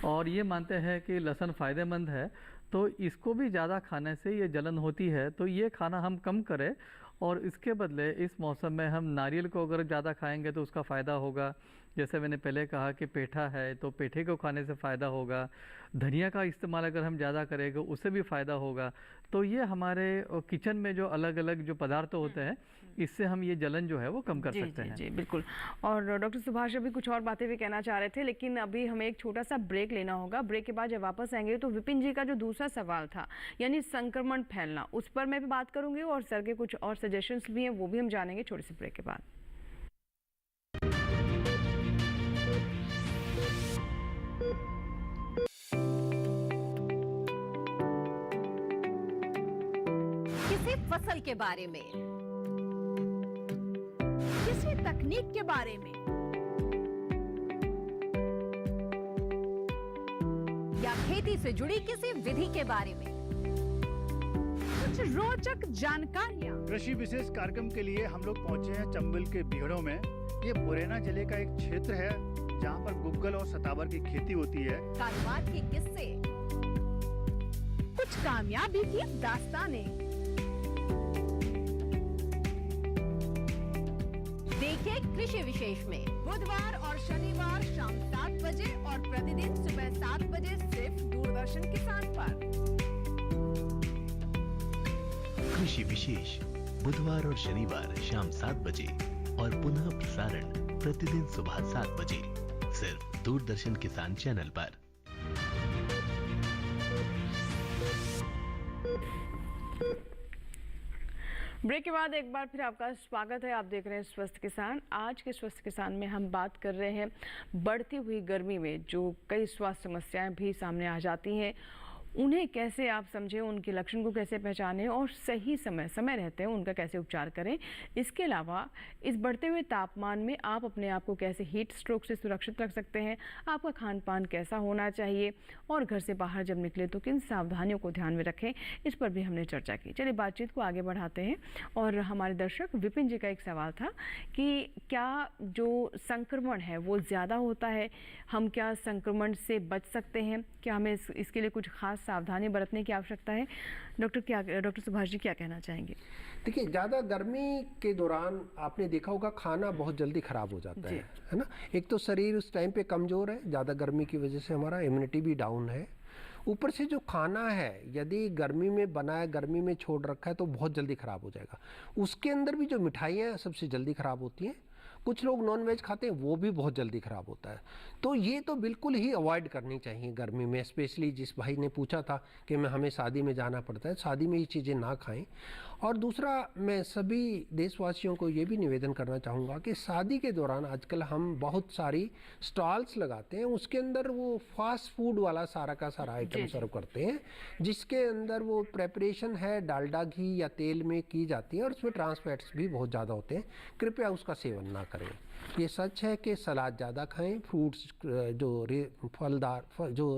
और ये मानते हैं कि लहसुन फ़ायदेमंद है, तो इसको भी ज़्यादा खाने से ये जलन होती है। तो ये खाना हम कम करें और इसके बदले इस मौसम में हम नारियल को अगर ज़्यादा खाएंगे तो उसका फ़ायदा होगा। जैसे मैंने पहले कहा कि पेठा है तो पेठे को खाने से फ़ायदा होगा। धनिया का इस्तेमाल अगर हम ज़्यादा करेंगे उससे भी फ़ायदा होगा। तो ये हमारे किचन में जो अलग अलग जो पदार्थ होते हैं इससे हम ये जलन जो है वो कम कर सकते हैं। जी बिल्कुल। और डॉक्टर सुभाष अभी कुछ और बातें भी कहना चाह रहे थे, लेकिन अभी हमें एक छोटा सा ब्रेक लेना होगा। ब्रेक के बाद जब वापस आएंगे तो विपिन जी का जो दूसरा सवाल था यानी संक्रमण फैलना, उस पर मैं भी बात करूंगी और सर के कुछ और सजेशंस भी हैं वो भी हम जानेंगे छोटे से ब्रेक के बाद। किसी फसल के बारे में, किसी तकनीक के बारे में या खेती से जुड़ी किसी विधि के बारे में कुछ रोचक जानकारियां। कृषि विशेष कार्यक्रम के लिए हम लोग पहुंचे हैं चंबल के बीहड़ों में। ये मुरैना जिले का एक क्षेत्र है जहां पर गुग्गल और सतावर की खेती होती है। कारोबार के किस्से, कुछ कामयाबी की दास्तानें। देखिए कृषि विशेष में बुधवार और शनिवार शाम 7 बजे और प्रतिदिन सुबह 7 बजे सिर्फ दूरदर्शन किसान पर। कृषि विशेष बुधवार और शनिवार शाम 7 बजे और पुनः प्रसारण प्रतिदिन सुबह 7 बजे सिर्फ दूरदर्शन किसान चैनल पर। ब्रेक के बाद एक बार फिर आपका स्वागत है। आप देख रहे हैं स्वस्थ किसान। आज के स्वस्थ किसान में हम बात कर रहे हैं बढ़ती हुई गर्मी में जो कई स्वास्थ्य समस्याएं भी सामने आ जाती हैं, उन्हें कैसे आप समझें, उनके लक्षण को कैसे पहचानें और सही समय रहते हैं उनका कैसे उपचार करें। इसके अलावा इस बढ़ते हुए तापमान में आप अपने आप को कैसे हीट स्ट्रोक से सुरक्षित रख सकते हैं, आपका खान पान कैसा होना चाहिए और घर से बाहर जब निकले तो किन सावधानियों को ध्यान में रखें, इस पर भी हमने चर्चा की। चलिए बातचीत को आगे बढ़ाते हैं। और हमारे दर्शक विपिन जी का एक सवाल था कि क्या जो संक्रमण है वो ज़्यादा होता है, हम क्या संक्रमण से बच सकते हैं, क्या हमें इसके लिए कुछ खास सावधानी बरतने की आवश्यकता है? डॉक्टर सुभाष जी क्या कहना चाहेंगे? देखिए, ज़्यादा गर्मी के दौरान आपने देखा होगा खाना बहुत जल्दी ख़राब हो जाता है ना। एक तो शरीर उस टाइम पे कमज़ोर है, ज़्यादा गर्मी की वजह से हमारा इम्यूनिटी भी डाउन है। ऊपर से जो खाना है यदि गर्मी में बना है, गर्मी में छोड़ रखा है तो बहुत जल्दी ख़राब हो जाएगा। उसके अंदर भी जो मिठाइयाँ सबसे जल्दी ख़राब होती हैं। कुछ लोग नॉन वेज खाते हैं, वो भी बहुत जल्दी ख़राब होता है। तो ये तो बिल्कुल ही अवॉइड करनी चाहिए गर्मी में। स्पेशली जिस भाई ने पूछा था कि हमें शादी में जाना पड़ता है, शादी में ये चीज़ें ना खाएं। और दूसरा, मैं सभी देशवासियों को ये भी निवेदन करना चाहूँगा कि शादी के दौरान आजकल हम बहुत सारी स्टॉल्स लगाते हैं, उसके अंदर वो फास्ट फूड वाला सारा का सारा आइटम सर्व करते हैं, जिसके अंदर वो प्रेपरेशन है डालडा घी या तेल में की जाती है और उसमें ट्रांस फैट्स भी बहुत ज़्यादा होते हैं। कृपया उसका सेवन ना करें। ये सच है कि सलाद ज़्यादा खाएं, फ्रूट्स जो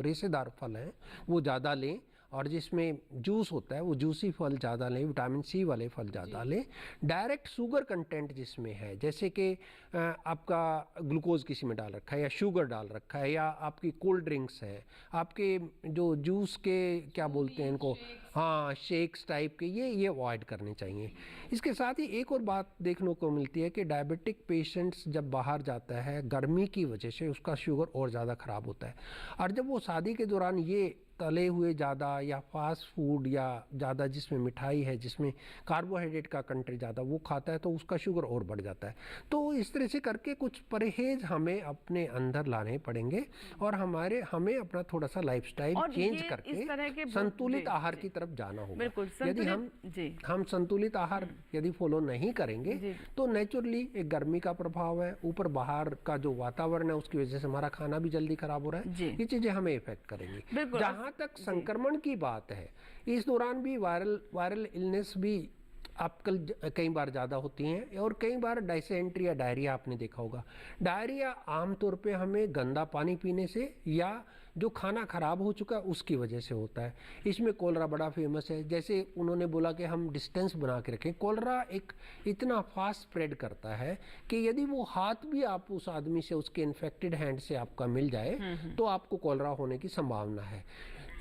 रेशेदार फल हैं वो ज़्यादा लें, और जिसमें जूस होता है वो जूसी फल ज़्यादा लें, विटामिन सी वाले फल ज़्यादा लें। डायरेक्ट शुगर कंटेंट जिसमें है, जैसे कि आपका ग्लूकोज किसी में डाल रखा है या शुगर डाल रखा है, या आपकी कोल्ड ड्रिंक्स है, आपके जो जूस के क्या बोलते हैं इनको, हाँ शेक्स टाइप के, ये अवॉइड करने चाहिए। इसके साथ ही एक और बात देखने को मिलती है कि डायबिटिक पेशेंट्स जब बाहर जाता है गर्मी की वजह से उसका शुगर और ज़्यादा ख़राब होता है, और जब वो शादी के दौरान ये तले हुए ज़्यादा या फास्ट फूड या ज़्यादा जिसमें मिठाई है, जिसमें कार्बोहाइड्रेट का कंटेंट ज़्यादा, वो खाता है तो उसका शुगर और बढ़ जाता है। तो इस तरह से करके कुछ परहेज हमें अपने अंदर लाने पड़ेंगे और हमें अपना थोड़ा सा लाइफस्टाइल चेंज करके संतुलित आहार की तरफ जाना होगा। यदि हम संतुलित आहार यदि फॉलो नहीं करेंगे तो नेचुरली एक गर्मी का प्रभाव है, ऊपर बाहर का जो वातावरण है उसकी वजह से हमारा खाना भी जल्दी खराब हो रहा है, ये चीज़ें हमें इफेक्ट करेंगी। जहाँ तक संक्रमण की बात है, इस दौरान भी वायरल इलनेस भी आजकल कई बार ज़्यादा होती हैं, और कई बार डायसेंट्री या डायरिया आपने देखा होगा। डायरिया आमतौर पे हमें गंदा पानी पीने से या जो खाना खराब हो चुका है उसकी वजह से होता है। इसमें कोलरा बड़ा फेमस है। जैसे उन्होंने बोला कि हम डिस्टेंस बना के रखें, कोलरा एक इतना फास्ट स्प्रेड करता है कि यदि वो हाथ भी आप उस आदमी से, उसके इन्फेक्टेड हैंड से आपका मिल जाए तो आपको कोलरा होने की संभावना है।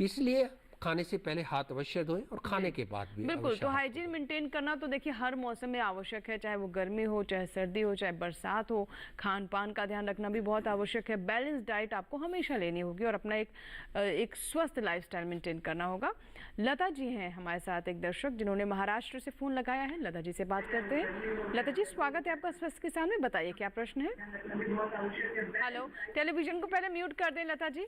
इसलिए खाने से पहले हाथ अवश्य धोएं और खाने के बाद भी बिल्कुल। तो हाइजीन मेंटेन करना तो देखिए हर मौसम में आवश्यक है, चाहे वो गर्मी हो, चाहे सर्दी हो, चाहे बरसात हो। खान पान का ध्यान रखना भी बहुत आवश्यक है। बैलेंस डाइट आपको हमेशा लेनी होगी और अपना एक स्वस्थ लाइफस्टाइल मेंटेन करना होगा। लता जी हैं हमारे साथ, एक दर्शक जिन्होंने महाराष्ट्र से फोन लगाया है। लता जी से बात करते हैं। लता जी, स्वागत है आपका स्वस्थ किसान में। बताइए क्या प्रश्न है? हेलो, टेलीविजन को पहले म्यूट कर दें लता जी।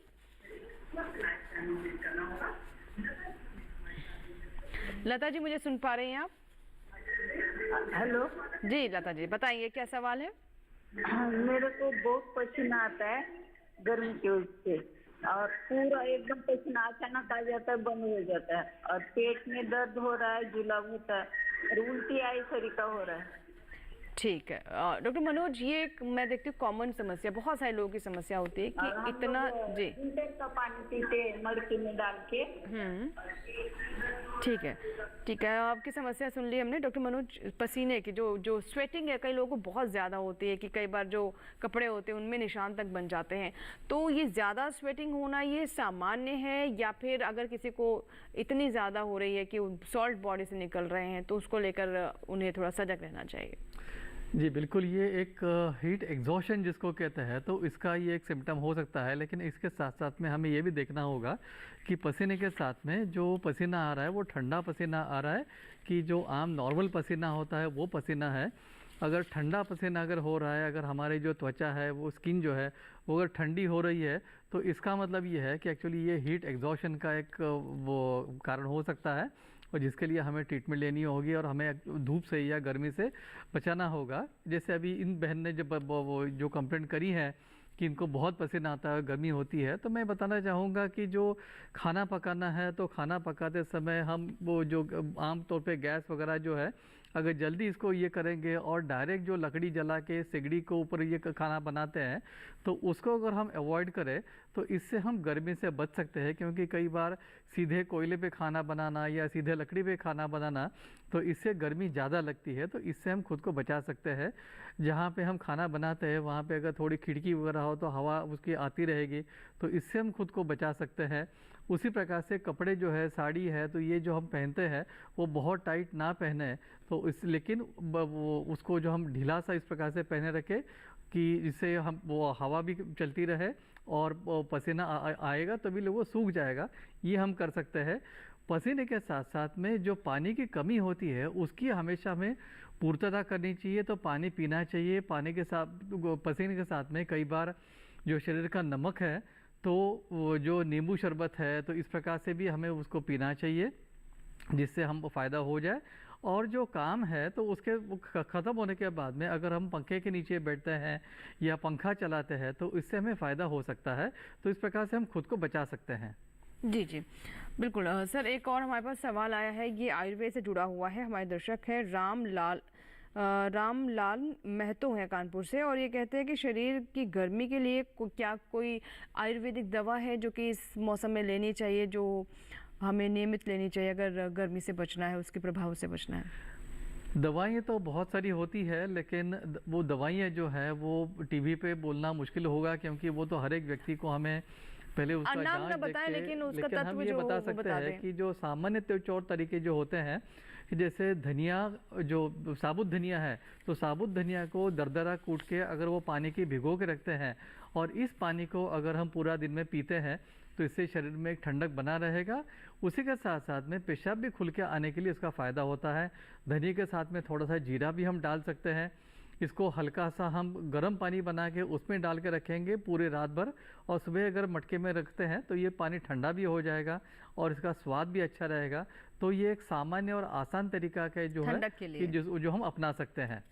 लता जी, मुझे सुन पा रही हैं आप? हेलो जी लता जी, बताइए क्या सवाल है? मेरे को बहुत पसीना आता है गर्मी की वजह से, और पूरा एकदम पसीना अचानक आ जाता है, बंद हो जाता है, और पेट में दर्द हो रहा है, जुलाब होता है, और उल्टी आई तरीका हो रहा है। ठीक है डॉक्टर मनोज, ये एक मैं देखती हूँ कॉमन समस्या, बहुत सारे लोगों की समस्या होती है कि इतना जी फिल्टर का पानी पीते मड़के में डाल के। ठीक है, आपकी समस्या सुन ली हमने। डॉक्टर मनोज, पसीने की जो स्वेटिंग है कई लोगों को बहुत ज़्यादा होती है कि कई बार जो कपड़े होते हैं उनमें निशान तक बन जाते हैं, तो ये ज़्यादा स्वेटिंग होना ये सामान्य है या फिर अगर किसी को इतनी ज़्यादा हो रही है कि सॉल्ट बॉडी से निकल रहे हैं तो उसको लेकर उन्हें थोड़ा सजग रहना चाहिए? जी बिल्कुल, ये एक हीट एग्जॉशन जिसको कहते हैं, तो इसका ये एक सिम्टम हो सकता है। लेकिन इसके साथ साथ में हमें ये भी देखना होगा कि पसीने के साथ में जो पसीना आ रहा है वो ठंडा पसीना आ रहा है कि जो आम नॉर्मल पसीना होता है वो पसीना है। अगर ठंडा पसीना अगर हो रहा है, अगर हमारी जो त्वचा है वो स्किन जो है वो अगर ठंडी हो रही है, तो इसका मतलब ये है कि एक्चुअली ये हीट एग्जॉशन का एक वो कारण हो सकता है। और जिसके लिए हमें ट्रीटमेंट लेनी होगी और हमें धूप से या गर्मी से बचाना होगा। जैसे अभी इन बहन ने जब वो जो कंप्लेंट करी है कि इनको बहुत पसीना आता है, गर्मी होती है, तो मैं बताना चाहूँगा कि जो खाना पकाना है तो खाना पकाते समय हम वो जो आम तौर पे गैस वगैरह जो है, अगर जल्दी इसको ये करेंगे और डायरेक्ट जो लकड़ी जला के सिगड़ी को ऊपर ये खाना बनाते हैं तो उसको अगर हम अवॉइड करें तो इससे हम गर्मी से बच सकते हैं। क्योंकि कई बार सीधे कोयले पे खाना बनाना या सीधे लकड़ी पे खाना बनाना तो इससे गर्मी ज़्यादा लगती है, तो इससे हम खुद को बचा सकते हैं। जहाँ पे हम खाना बनाते हैं वहाँ पे अगर थोड़ी खिड़की वगैरह हो तो हवा उसकी आती रहेगी, तो इससे हम खुद को बचा सकते हैं। उसी प्रकार से कपड़े जो है, साड़ी है, तो ये जो हम पहनते हैं वो बहुत टाइट ना पहने, तो इस लेकिन वो उसको जो हम ढीला सा इस प्रकार से पहने रखें कि जिससे हम वो हवा भी चलती रहे और पसीना आएगा तभी वो सूख जाएगा, ये हम कर सकते हैं। पसीने के साथ साथ में जो पानी की कमी होती है उसकी हमेशा हमें पूर्तता करनी चाहिए, तो पानी पीना चाहिए। पानी के साथ, पसीने के साथ में कई बार जो शरीर का नमक है तो वो जो नींबू शरबत है तो इस प्रकार से भी हमें उसको पीना चाहिए जिससे हम फ़ायदा हो जाए। और जो काम है तो उसके ख़त्म होने के बाद में अगर हम पंखे के नीचे बैठते हैं या पंखा चलाते हैं तो इससे हमें फ़ायदा हो सकता है, तो इस प्रकार से हम खुद को बचा सकते हैं। जी जी बिल्कुल। सर एक और हमारे पास सवाल आया है, ये आयुर्वेद से जुड़ा हुआ है। हमारे दर्शक हैं रामलाल महतो हैं कानपुर से, और ये कहते हैं कि शरीर की गर्मी के लिए क्या कोई आयुर्वेदिक दवा है जो कि इस मौसम में लेनी चाहिए, जो हमें नियमित लेनी चाहिए अगर गर्मी से बचना है, उसके प्रभाव से बचना है? दवाइयाँ तो बहुत सारी होती है, लेकिन वो दवाइयाँ जो है वो टीवी पे बोलना मुश्किल होगा, क्योंकि वो तो हर एक व्यक्ति को हमें पहले उसका जांच बताएं, लेकिन हम ये बता सकते हैं कि जो सामान्य तौर तरीके जो होते हैं, जैसे धनिया, जो साबुत धनिया है तो साबुत धनिया को दरदरा कूट के अगर वो पानी की भिगो के रखते हैं और इस पानी को अगर हम पूरा दिन में पीते हैं तो इससे शरीर में एक ठंडक बना रहेगा। उसी के साथ साथ में पेशाब भी खुल के आने के लिए इसका फ़ायदा होता है। धनिया के साथ में थोड़ा सा जीरा भी हम डाल सकते हैं। इसको हल्का सा हम गर्म पानी बना के उसमें डाल के रखेंगे पूरे रात भर, और सुबह अगर मटके में रखते हैं तो ये पानी ठंडा भी हो जाएगा और इसका स्वाद भी अच्छा रहेगा। तो ये एक सामान्य और आसान तरीका का जो है कि जो हम अपना सकते हैं।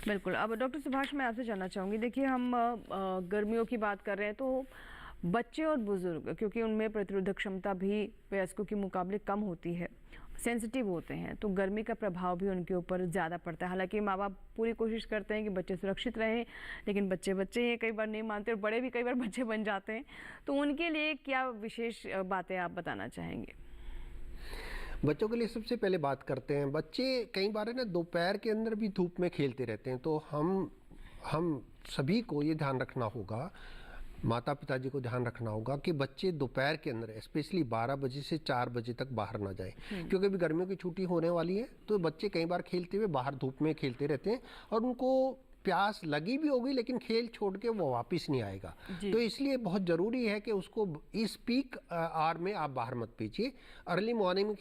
बिल्कुल। अब डॉक्टर सुभाष, मैं आपसे जानना चाहूँगी, देखिए हम गर्मियों की बात कर रहे हैं तो बच्चे और बुजुर्ग, क्योंकि उनमें प्रतिरोधक क्षमता भी वयस्कों के मुकाबले कम होती है, सेंसिटिव होते हैं, तो गर्मी का प्रभाव भी उनके ऊपर ज़्यादा पड़ता है। हालांकि माँ बाप पूरी कोशिश करते हैं कि बच्चे सुरक्षित रहें, लेकिन बच्चे ये कई बार नहीं मानते और बड़े भी कई बार बच्चे बन जाते हैं, तो उनके लिए क्या विशेष बातें आप बताना चाहेंगे? बच्चों के लिए सबसे पहले बात करते हैं, बच्चे कई बार है ना दोपहर के अंदर भी धूप में खेलते रहते हैं, तो हम सभी को ये ध्यान रखना होगा, माता पिता जी को ध्यान रखना होगा कि बच्चे दोपहर के अंदर स्पेशली 12 बजे से 4 बजे तक बाहर ना जाए, क्योंकि अभी गर्मियों की छुट्टी होने वाली है, तो बच्चे कई बार खेलते हुए बाहर धूप में खेलते रहते हैं और उनको प्यास लगी भी होगी लेकिन खेल छोड़ के वो वापस नहीं आएगा। तो इसलिए बहुत ज़रूरी है कि उसको इस पीक आवर में आप बाहर मत भेजिए, अर्ली मॉर्निंग में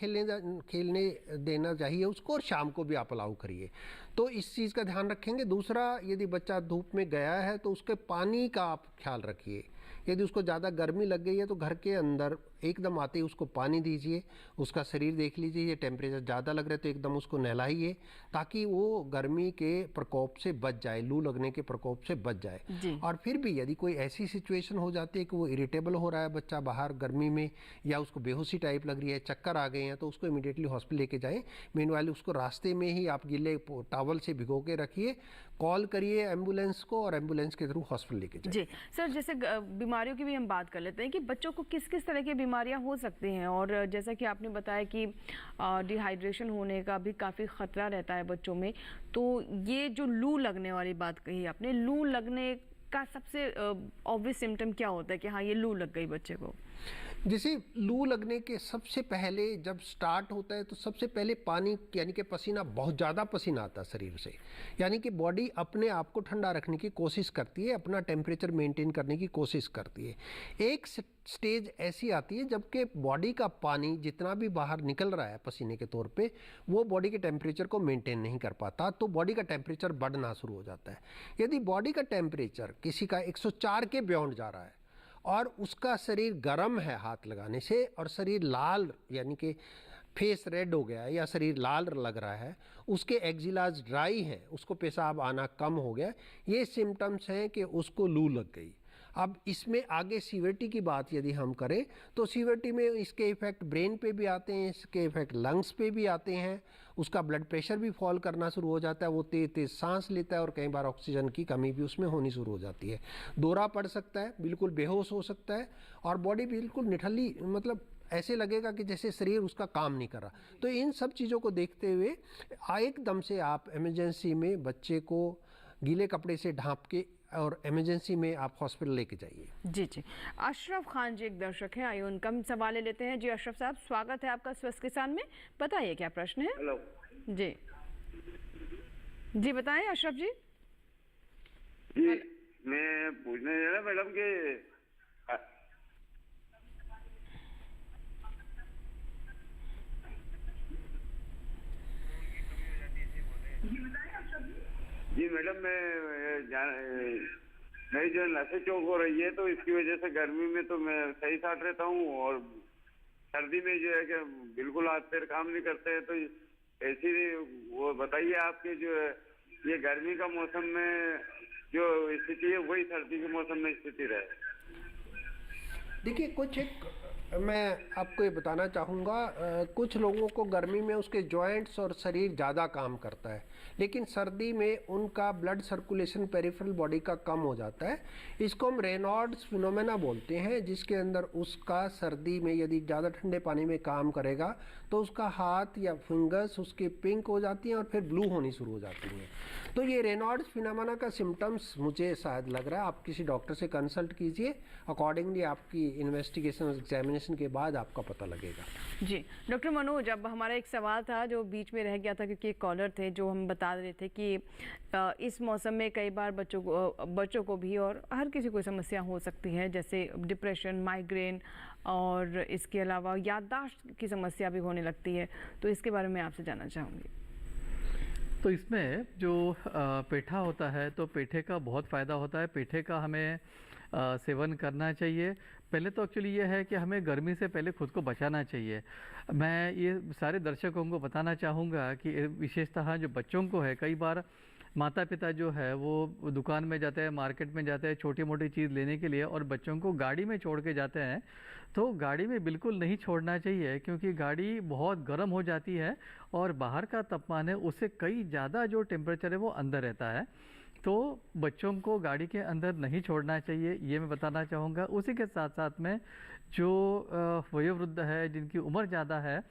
खेलने देना चाहिए उसको, और शाम को भी आप अलाउ करिए। तो इस चीज़ का ध्यान रखेंगे। दूसरा, यदि बच्चा धूप में गया है तो उसके पानी का आप ख्याल रखिए। यदि उसको ज़्यादा गर्मी लग गई है तो घर के अंदर एकदम आते ही उसको पानी दीजिए, उसका शरीर देख लीजिए, ये टेम्परेचर ज़्यादा लग रहा है तो एकदम उसको नहलाइए, ताकि वो गर्मी के प्रकोप से बच जाए, लू लगने के प्रकोप से बच जाए। और फिर भी यदि कोई ऐसी सिचुएशन हो जाती है कि वो इरिटेबल हो रहा है बच्चा बाहर गर्मी में, या उसको बेहोशी टाइप लग रही है, चक्कर आ गए हैं, तो उसको इमीडिएटली हॉस्पिटल लेके जाएँ। मीनवाइल उसको रास्ते में ही आप गीले टॉवल से भिगो के रखिए, कॉल करिए एम्बुलेंस को और एम्बुलेंस के थ्रू हॉस्पिटल लेके जाइए। जी सर, जैसे बीमारियों की भी हम बात कर लेते हैं कि बच्चों को किस किस तरह की बीमारियां हो सकती हैं, और जैसा कि आपने बताया कि डिहाइड्रेशन होने का भी काफ़ी ख़तरा रहता है बच्चों में, तो ये जो लू लगने वाली बात कही आपने, लू लगने का सबसे ऑब्वियस सिम्टम क्या होता है कि हाँ ये लू लग गई बच्चे को? जैसे लू लगने के सबसे पहले जब स्टार्ट होता है तो सबसे पहले पानी यानी कि पसीना, बहुत ज़्यादा पसीना आता है शरीर से, यानी कि बॉडी अपने आप को ठंडा रखने की कोशिश करती है, अपना टेम्परेचर मेंटेन करने की कोशिश करती है। एक स्टेज ऐसी आती है जबकि बॉडी का पानी जितना भी बाहर निकल रहा है पसीने के तौर पे, वो बॉडी के टेम्परेचर को मेंटेन नहीं कर पाता, तो बॉडी का टेम्परेचर बढ़ना शुरू हो जाता है। यदि बॉडी का टेम्परेचर किसी का 104 के बियॉन्ड जा रहा है और उसका शरीर गर्म है हाथ लगाने से, और शरीर लाल यानी कि फेस रेड हो गया है या शरीर लाल लग रहा है, उसके एक्जिलाज ड्राई हैं, उसको पेशाब आना कम हो गया, ये सिम्टम्स हैं कि उसको लू लग गई। अब इसमें आगे सीवियरिटी की बात यदि हम करें तो सीवियरिटी में इसके इफेक्ट ब्रेन पे भी आते हैं, इसके इफेक्ट लंग्स पे भी आते हैं, उसका ब्लड प्रेशर भी फॉल करना शुरू हो जाता है, वो तेज तेज सांस लेता है और कई बार ऑक्सीजन की कमी भी उसमें होनी शुरू हो जाती है। दौरा पड़ सकता है, बिल्कुल बेहोश हो सकता है और बॉडी बिल्कुल निठल्ली, मतलब ऐसे लगेगा कि जैसे शरीर उसका काम नहीं कर रहा। तो इन सब चीज़ों को देखते हुए एकदम से आप इमरजेंसी में बच्चे को गीले कपड़े से ढांप के और इमरजेंसी में आप हॉस्पिटल लेके जाइए। जी जी। अशरफ खान जी एक दर्शक हैं, आइए उनका हम सवाल ले लेते हैं। जी अशरफ साहब, स्वागत है आपका स्वस्थ किसान में, बताइए क्या प्रश्न है। हेलो जी जी बताएं अशरफ जी। जी मैं पूछने जा रहा मैडम के जी मैडम, मेरी जो नसें चौक हो रही है तो इसकी वजह से गर्मी में तो मैं सही साट रहता हूँ और सर्दी में जो है कि बिल्कुल हाथ पैर काम नहीं करते हैं। तो ऐसी वो बताइए आपके जो है ये गर्मी का मौसम में जो स्थिति है वही सर्दी के मौसम में स्थिति रहे। देखिए कुछ मैं आपको ये बताना चाहूँगा, कुछ लोगों को गर्मी में उसके जॉइंट्स और शरीर ज़्यादा काम करता है, लेकिन सर्दी में उनका ब्लड सर्कुलेशन पेरिफेरल बॉडी का कम हो जाता है। इसको हम रेनॉल्ड्स फिनोमेना बोलते हैं, जिसके अंदर उसका सर्दी में यदि ज़्यादा ठंडे पानी में काम करेगा तो उसका हाथ या फिंगर्स उसके पिंक हो जाती हैं और फिर ब्लू होनी शुरू हो जाती हैं। तो ये रेनॉल्ड्स फिनोमेना का सिम्टम्स मुझे शायद लग रहा है, आप किसी डॉक्टर से कंसल्ट कीजिए, अकॉर्डिंगली आपकी इन्वेस्टिगेशन और एग्जामिनेशन के बाद आपका पता लगेगा। जी डॉक्टर मनोज, अब हमारा एक सवाल था जो बीच में रह गया था, क्योंकि एक कॉलर थे जो हम बता रहे थे कि इस मौसम में कई बार बच्चों को भी और हर किसी को समस्या हो सकती है, जैसे डिप्रेशन, माइग्रेन और इसके अलावा याददाश्त की समस्या भी होने लगती है। तो इसके बारे में आपसे जानना चाहूँगी। तो इसमें जो पेठा होता है तो पेठे का बहुत फ़ायदा होता है, पेठे का हमें सेवन करना चाहिए। पहले तो एक्चुअली ये है कि हमें गर्मी से पहले खुद को बचाना चाहिए। मैं ये सारे दर्शकों को बताना चाहूँगा कि विशेषतः जो बच्चों को है, कई बार माता पिता जो है वो दुकान में जाते हैं, मार्केट में जाते हैं छोटी मोटी चीज़ लेने के लिए और बच्चों को गाड़ी में छोड़ के जाते हैं। तो गाड़ी में बिल्कुल नहीं छोड़ना चाहिए, क्योंकि गाड़ी बहुत गर्म हो जाती है और बाहर का तापमान है उससे कई ज़्यादा जो टेम्परेचर है वो अंदर रहता है। तो बच्चों को गाड़ी के अंदर नहीं छोड़ना चाहिए, ये मैं बताना चाहूँगा। उसी के साथ साथ में जो वयोवृद्ध है, जिनकी उम्र ज़्यादा है,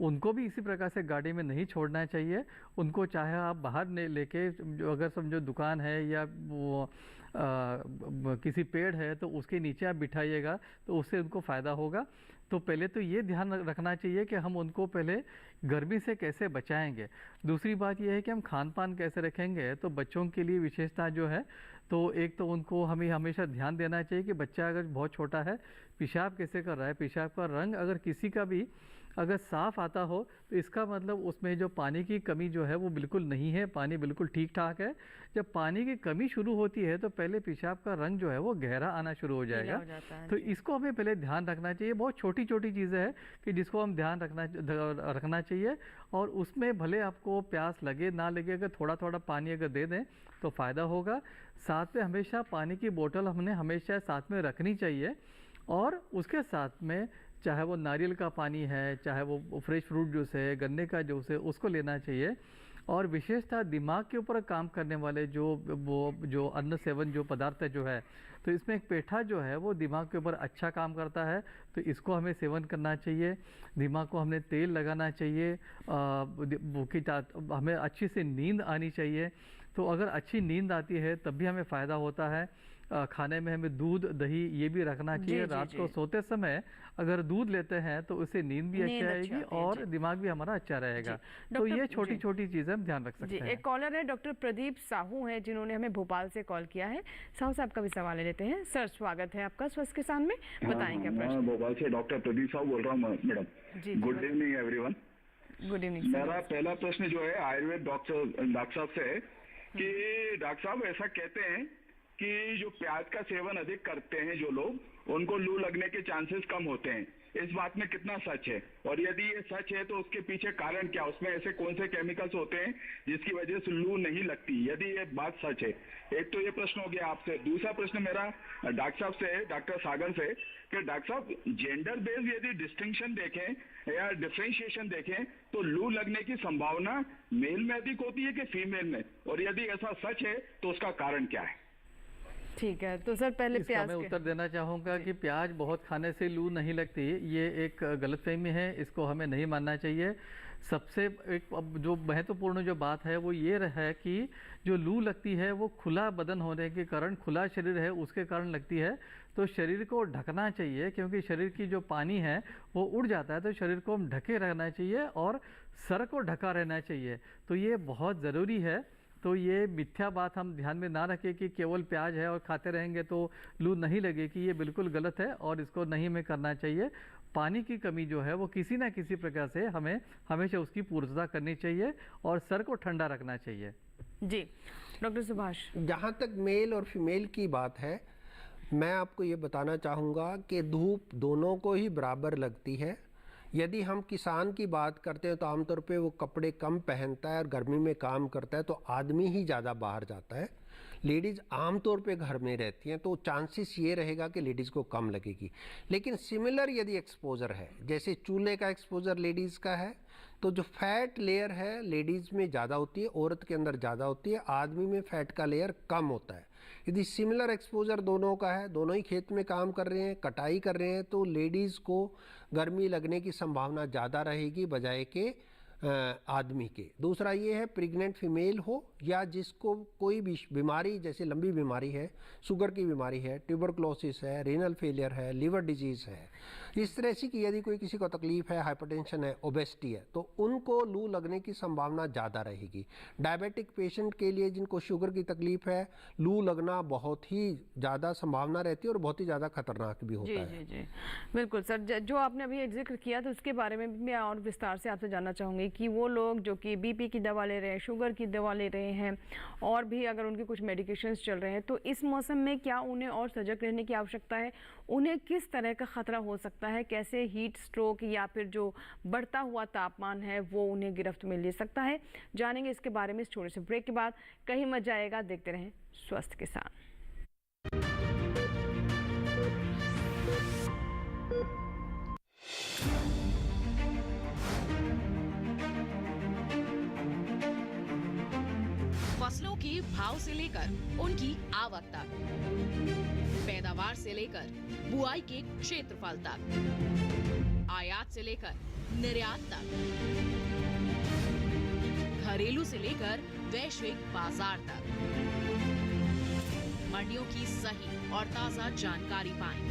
उनको भी इसी प्रकार से गाड़ी में नहीं छोड़ना चाहिए। उनको चाहे आप बाहर लेके, जो अगर समझो दुकान है या वो किसी पेड़ है तो उसके नीचे आप बिठाइएगा तो उससे उनको फ़ायदा होगा। तो पहले तो ये ध्यान रखना चाहिए कि हम उनको पहले गर्मी से कैसे बचाएंगे। दूसरी बात यह है कि हम खान पान कैसे रखेंगे। तो बच्चों के लिए विशेषता जो है, तो एक तो उनको हमें हमेशा ध्यान देना चाहिए कि बच्चा अगर बहुत छोटा है पेशाब कैसे कर रहा है, पेशाब का रंग अगर किसी का भी अगर साफ़ आता हो तो इसका मतलब उसमें जो पानी की कमी जो है वो बिल्कुल नहीं है, पानी बिल्कुल ठीक ठाक है। जब पानी की कमी शुरू होती है तो पहले पेशाब का रंग जो है वो गहरा आना शुरू हो जाएगा। तो इसको हमें पहले ध्यान रखना चाहिए। बहुत छोटी छोटी चीज़ें हैं कि जिसको हम ध्यान रखना चाहिए और उसमें भले आपको प्यास लगे ना लगे, अगर थोड़ा थोड़ा पानी अगर दे दें तो फ़ायदा होगा। साथ में हमेशा पानी की बोतल हमने हमेशा साथ में रखनी चाहिए और उसके साथ में चाहे वो नारियल का पानी है, चाहे वो फ्रेश फ्रूट जूस है, गन्ने का जूस है, उसको लेना चाहिए। और विशेषतः दिमाग के ऊपर काम करने वाले जो अन्न सेवन जो पदार्थ जो है, तो इसमें एक पेठा जो है वो दिमाग के ऊपर अच्छा काम करता है, तो इसको हमें सेवन करना चाहिए। दिमाग को हमने तेल लगाना चाहिए, हमें अच्छी से नींद आनी चाहिए। तो अगर अच्छी नींद आती है तब भी हमें फ़ायदा होता है। खाने में हमें दूध दही ये भी रखना चाहिए। रात को सोते समय अगर दूध लेते हैं तो उससे नींद भी अच्छी आएगी और दिमाग भी हमारा अच्छा रहेगा। तो ये छोटी छोटी चीज़ें हम ध्यान रख सकते हैं। एक कॉलर है डॉक्टर प्रदीप साहू हैं, जिन्होंने हमें भोपाल से कॉल किया है। साहू साहब का भी सवाल ले लेते हैं। सर स्वागत है आपका स्वस्थ किसान में, बताएं क्या प्रश्न। भोपाल से डॉक्टर प्रदीप साहू बोल रहा हूँ madam. Good evening everyone. Good evening. मेरा पहला प्रश्न जो है आयुर्वेद डॉक्टर साहब से है कि डॉक्टर साहब ऐसा कहते हैं कि जो प्याज का सेवन अधिक करते हैं जो लोग, उनको लू लगने के चांसेस कम होते हैं। इस बात में कितना सच है, और यदि ये सच है तो उसके पीछे कारण क्या, उसमें ऐसे कौन से केमिकल्स होते हैं जिसकी वजह से लू नहीं लगती, यदि ये बात सच है। एक तो ये प्रश्न हो गया आपसे। दूसरा प्रश्न मेरा डॉक्टर साहब से है, डॉक्टर सागर से, कि डॉक्टर साहब जेंडर बेस्ड यदि डिस्टिंक्शन देखें या डिफरेंशिएशन देखें तो लू लगने की संभावना मेल में अधिक होती है कि फीमेल में, और यदि ऐसा सच है तो उसका कारण क्या है? ठीक है, तो सर पहले इसका प्याज मैं के उत्तर देना चाहूँगा कि प्याज बहुत खाने से लू नहीं लगती, ये एक गलतफहमी है, इसको हमें नहीं मानना चाहिए। सबसे एक अब जो महत्वपूर्ण जो बात है वो ये है कि जो लू लगती है वो खुला बदन होने के कारण, खुला शरीर है उसके कारण लगती है, तो शरीर को ढकना चाहिए, क्योंकि शरीर की जो पानी है वो उड़ जाता है, तो शरीर को हम ढके रहना चाहिए और सर को ढका रहना चाहिए, तो ये बहुत ज़रूरी है। तो ये मिथ्या बात हम ध्यान में ना रखें कि केवल प्याज है और खाते रहेंगे तो लू नहीं लगेगी, ये बिल्कुल गलत है और इसको नहीं हमें करना चाहिए। पानी की कमी जो है वो किसी ना किसी प्रकार से हमें हमेशा उसकी पूर्तता करनी चाहिए और सर को ठंडा रखना चाहिए। जी डॉक्टर सुभाष, जहाँ तक मेल और फीमेल की बात है, मैं आपको ये बताना चाहूँगा कि धूप दोनों को ही बराबर लगती है। यदि हम किसान की बात करते हैं तो आमतौर पे वो कपड़े कम पहनता है और गर्मी में काम करता है, तो आदमी ही ज़्यादा बाहर जाता है। लेडीज़ आमतौर पे घर में रहती हैं, तो चांसेस ये रहेगा कि लेडीज़ को कम लगेगी। लेकिन सिमिलर यदि एक्सपोजर है, जैसे चूल्हे का एक्सपोजर लेडीज़ का है, तो जो फैट लेयर है लेडीज़ में ज़्यादा होती है, औरत के अंदर ज़्यादा होती है, आदमी में फैट का लेयर कम होता है। यदि सिमिलर एक्सपोजर दोनों का है, दोनों ही खेत में काम कर रहे हैं, कटाई कर रहे हैं, तो लेडीज़ को गर्मी लगने की संभावना ज़्यादा रहेगी बजाय के आदमी के। दूसरा ये है, प्रेग्नेंट फीमेल हो या जिसको कोई भी बीमारी, जैसे लंबी बीमारी है, शुगर की बीमारी है, ट्यूबरक्लोसिस है, रीनल फेलियर है, लिवर डिजीज़ है, इस तरह से कि यदि कोई किसी को तकलीफ है, हाइपरटेंशन है, ओबेसिटी है, तो उनको लू लगने की संभावना ज़्यादा रहेगी। डायबिटिक पेशेंट के लिए जिनको शुगर की तकलीफ है, लू लगना बहुत ही ज़्यादा संभावना रहती है और बहुत ही ज़्यादा खतरनाक भी होता है। जी बिल्कुल सर, जो आपने अभी जिक्र किया तो उसके बारे में भी मैं और विस्तार से आपसे जानना चाहूँगी कि वो लोग जो कि बीपी की दवा ले रहे हैं, शुगर की दवा ले रहे हैं और भी अगर उनके कुछ मेडिकेशंस चल रहे हैं, तो इस मौसम में क्या उन्हें और सजग रहने की आवश्यकता है? उन्हें किस तरह का खतरा हो सकता है? कैसे हीट स्ट्रोक या फिर जो बढ़ता हुआ तापमान है वो उन्हें गिरफ्त में ले सकता है? जानेंगे इसके बारे में इस छोटे से ब्रेक के बाद। कहीं मत जाएगा, देखते रहें स्वस्थ किसान। फसलों के भाव से लेकर उनकी आवक तक, पैदावार से लेकर बुआई के क्षेत्रफल तक, आयात से लेकर निर्यात तक, घरेलू से लेकर वैश्विक बाजार तक, मंडियों की सही और ताजा जानकारी पाएं।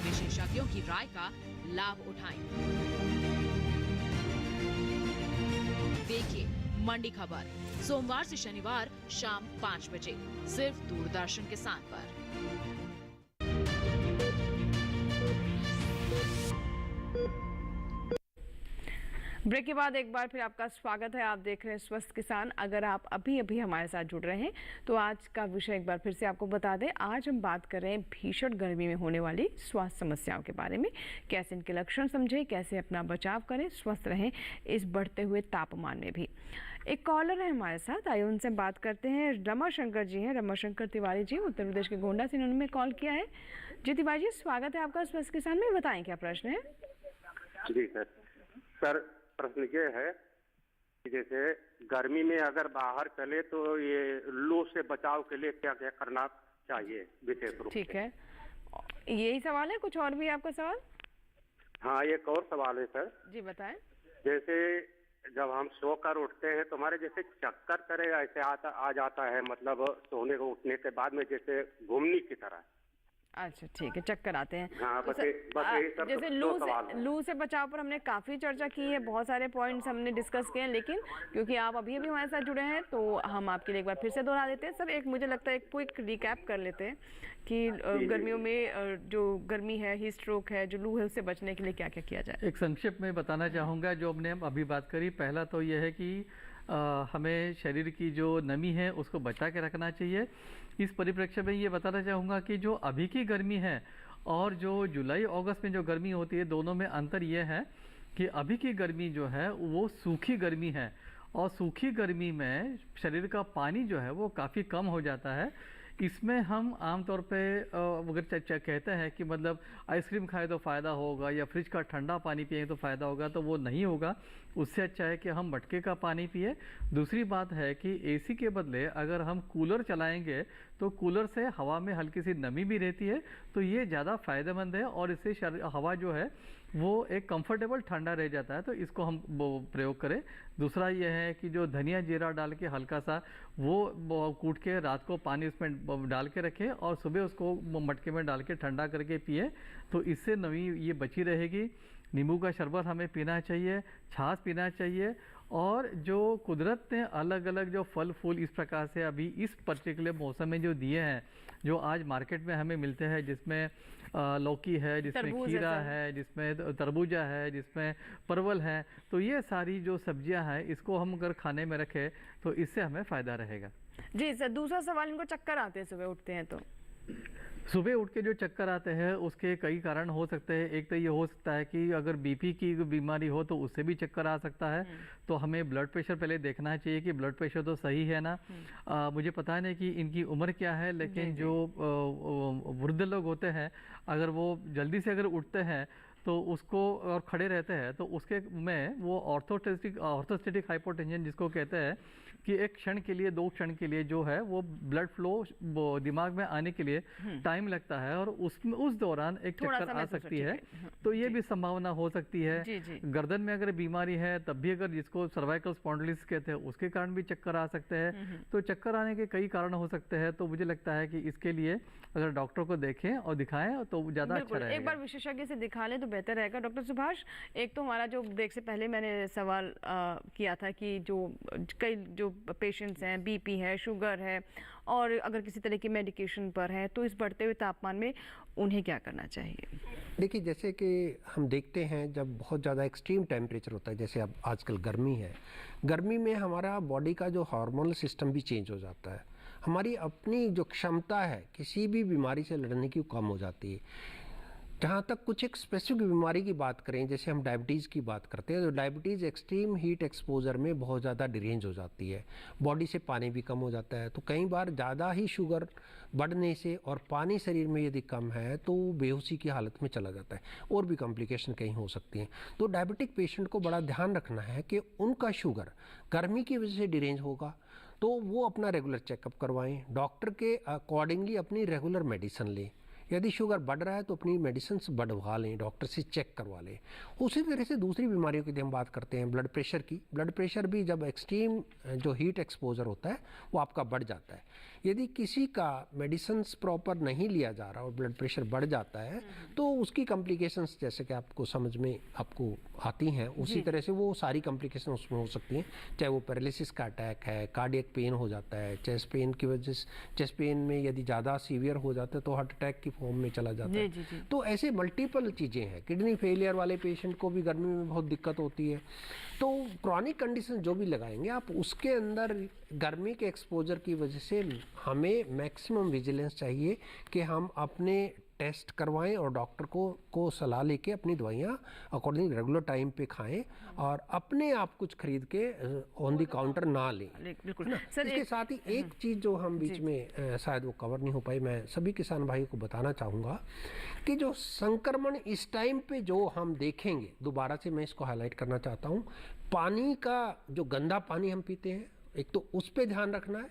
विशेषज्ञों की राय का लाभ उठाएं। देखिए मंडी खबर सोमवार से शनिवार शाम 5 बजे सिर्फ दूरदर्शन किसान पर। ब्रेक के बाद एक बार फिर आपका स्वागत है। आप देख रहे हैं स्वस्थ किसान। अगर आप अभी अभी हमारे साथ जुड़ रहे हैं तो आज का विषय एक बार फिर से आपको बता दें। आज हम बात कर रहे हैं भीषण गर्मी में होने वाली स्वास्थ्य समस्याओं के बारे में। कैसे इनके लक्षण समझें, कैसे अपना बचाव करें, स्वस्थ रहें इस बढ़ते हुए तापमान में भी। एक कॉलर है हमारे साथ, आइए उनसे बात करते हैं। रमाशंकर जी हैं, रमाशंकर तिवारी जी, उत्तर प्रदेश के गोंडा से इन्होंने कॉल किया है। जी तिवारी जी, स्वागत है आपका स्वस्थ किसान में। बताएं क्या प्रश्न है? जी सर, प्रश्न ये है कि जैसे गर्मी में अगर बाहर चले तो ये लू से बचाव के लिए क्या क्या करना चाहिए विशेष रूप से? ठीक है, यही सवाल है, कुछ और भी आपका सवाल? हाँ, एक और सवाल है सर। जी बताएं। जैसे जब हम सोकर उठते हैं तो हमारे जैसे चक्कर करे ऐसे आ जाता है, मतलब सोने को उठने के बाद में जैसे घूमने की तरह। अच्छा ठीक है, चक्कर आते हैं। हाँ, तो जैसे लू से बचाव पर हमने काफ़ी चर्चा की है, बहुत सारे पॉइंट्स हमने डिस्कस किए हैं, लेकिन क्योंकि आप अभी अभी हमारे साथ जुड़े हैं तो हम आपके लिए एक बार फिर से दोहरा देते हैं। सर एक मुझे लगता है एक क्विक रिकैप कर लेते हैं कि गर्मियों में जो गर्मी है, हीट स्ट्रोक है, जो लू है, उससे बचने के लिए क्या क्या किया जाए। एक संक्षिप्त में बताना चाहूँगा जो हमने अभी बात करी। पहला तो यह है कि हमें शरीर की जो नमी है उसको बचा के रखना चाहिए। इस परिप्रेक्ष्य में ये बताना चाहूँगा कि जो अभी की गर्मी है और जो जुलाई अगस्त में जो गर्मी होती है, दोनों में अंतर ये है कि अभी की गर्मी जो है वो सूखी गर्मी है, और सूखी गर्मी में शरीर का पानी जो है वो काफ़ी कम हो जाता है। इसमें हम आमतौर पे अगर कहते हैं कि मतलब आइसक्रीम खाए तो फ़ायदा होगा या फ्रिज का ठंडा पानी पिए तो फ़ायदा होगा, तो वो नहीं होगा। उससे अच्छा है कि हम मटके का पानी पिए। दूसरी बात है कि एसी के बदले अगर हम कूलर चलाएंगे तो कूलर से हवा में हल्की सी नमी भी रहती है, तो ये ज़्यादा फ़ायदेमंद है और इससे हवा जो है वो एक कंफर्टेबल ठंडा रह जाता है, तो इसको हम प्रयोग करें। दूसरा ये है कि जो धनिया जीरा डाल के हल्का सा वो कूट के रात को पानी उसमें डाल के रखें और सुबह उसको मटके में डाल के ठंडा करके पिए, तो इससे नमी ये बची रहेगी। नींबू का शरबत हमें पीना चाहिए, छाछ पीना चाहिए, और जो कुदरत ने अलग अलग जो फल फूल इस प्रकार से अभी इस पर्टिकुलर मौसम में जो दिए हैं, जो आज मार्केट में हमें मिलते हैं, जिसमें लौकी है, जिसमें खीरा है, जिसमें तरबूजा है, जिसमें परवल है, तो ये सारी जो सब्जियां हैं इसको हम अगर खाने में रखें तो इससे हमें फ़ायदा रहेगा। जी सर, दूसरा सवाल, इनको चक्कर आते हैं सुबह उठते हैं तो? सुबह उठ के जो चक्कर आते हैं उसके कई कारण हो सकते हैं। एक तो ये हो सकता है कि अगर बीपी की बीमारी हो तो उससे भी चक्कर आ सकता है, तो हमें ब्लड प्रेशर पहले देखना चाहिए कि ब्लड प्रेशर तो सही है ना। मुझे पता नहीं कि इनकी उम्र क्या है, लेकिन जो वृद्ध लोग होते हैं अगर वो जल्दी से अगर उठते हैं तो उसको और खड़े रहते हैं तो उसके में वो ऑर्थोस्टेटिक हाइपोटेंशन जिसको कहते हैं कि एक क्षण के लिए, 2 क्षण के लिए जो है वो ब्लड फ्लो दिमाग में आने के लिए टाइम लगता है, और उसमें उस दौरान एक चक्कर आ सकती है, तो ये भी संभावना हो सकती है। जी, जी। गर्दन में अगर बीमारी है तब भी, अगर जिसको सर्वाइकल स्पॉन्डिलिटिस कहते हैं उसके कारण भी चक्कर आ सकते हैं, तो चक्कर आने के कई कारण हो सकते हैं। तो मुझे लगता है कि इसके लिए अगर डॉक्टर को देखें और दिखाएं तो ज़्यादा अच्छा रहेगा। एक बार विशेषज्ञ से दिखा लें तो बेहतर रहेगा। डॉक्टर सुभाष, एक तो हमारा जो ब्रेक से पहले मैंने सवाल किया था कि जो कई जो पेशेंट्स हैं, बीपी है, शुगर है, और अगर किसी तरह की मेडिकेशन पर है, तो इस बढ़ते हुए तापमान में उन्हें क्या करना चाहिए? देखिए, जैसे कि हम देखते हैं जब बहुत ज़्यादा एक्सट्रीम टेम्परेचर होता है, जैसे अब आजकल गर्मी है, गर्मी में हमारा बॉडी का जो हार्मोनल सिस्टम भी चेंज हो जाता है। हमारी अपनी जो क्षमता है किसी भी बीमारी से लड़ने की कम हो जाती है। जहाँ तक कुछ एक स्पेसिफिक बीमारी की बात करें, जैसे हम डायबिटीज़ की बात करते हैं, तो डायबिटीज़ एक्सट्रीम हीट एक्सपोजर में बहुत ज़्यादा डिरेंज हो जाती है, बॉडी से पानी भी कम हो जाता है। तो कई बार ज़्यादा ही शुगर बढ़ने से और पानी शरीर में यदि कम है तो बेहोशी की हालत में चला जाता है, और भी कॉम्प्लिकेशन कहीं हो सकती हैं। तो डायबिटिक पेशेंट को बड़ा ध्यान रखना है कि उनका शुगर गर्मी की वजह से डिरेंज होगा तो वो अपना रेगुलर चेकअप करवाएं, डॉक्टर के अकॉर्डिंगली अपनी रेगुलर मेडिसिन लें। यदि शुगर बढ़ रहा है तो अपनी मेडिसिन बढ़वा लें, डॉक्टर से चेक करवा लें। उसी तरह से दूसरी बीमारियों की हम बात करते हैं, ब्लड प्रेशर की। ब्लड प्रेशर भी जब एक्सट्रीम जो हीट एक्सपोजर होता है वो आपका बढ़ जाता है। यदि किसी का मेडिसिन प्रॉपर नहीं लिया जा रहा और ब्लड प्रेशर बढ़ जाता है तो उसकी कॉम्प्लिकेशंस जैसे कि आपको समझ में आपको आती हैं, उसी तरह से वो सारी कॉम्प्लिकेशन उसमें हो सकती हैं। चाहे वो पैरालिसिस का अटैक है, कार्डियक पेन हो जाता है, चेस्ट पेन की वजह से, चेस्ट पेन में यदि ज़्यादा सीवियर हो जाता है तो हार्ट अटैक की फॉर्म में चला जाता है। तो ऐसे मल्टीपल चीज़ें हैं। किडनी फेलियर वाले पेशेंट को भी गर्मी में बहुत दिक्कत होती है। तो क्रॉनिक कंडीशन जो भी लगाएंगे आप, उसके अंदर गर्मी के एक्सपोजर की वजह से हमें मैक्सिमम विजिलेंस चाहिए कि हम अपने टेस्ट करवाएं और डॉक्टर को सलाह लेके अपनी दवाइयाँ अकॉर्डिंग रेगुलर टाइम पे खाएं, और अपने आप कुछ खरीद के ऑन द काउंटर ना लें। बिल्कुल सर, इसके साथ ही एक चीज़ जो हम बीच में शायद वो कवर नहीं हो पाई, मैं सभी किसान भाइयों को बताना चाहूँगा कि जो संक्रमण इस टाइम पे जो हम देखेंगे, दोबारा से मैं इसको हाईलाइट करना चाहता हूँ, पानी का जो गंदा पानी हम पीते हैं, एक तो उस पर ध्यान रखना है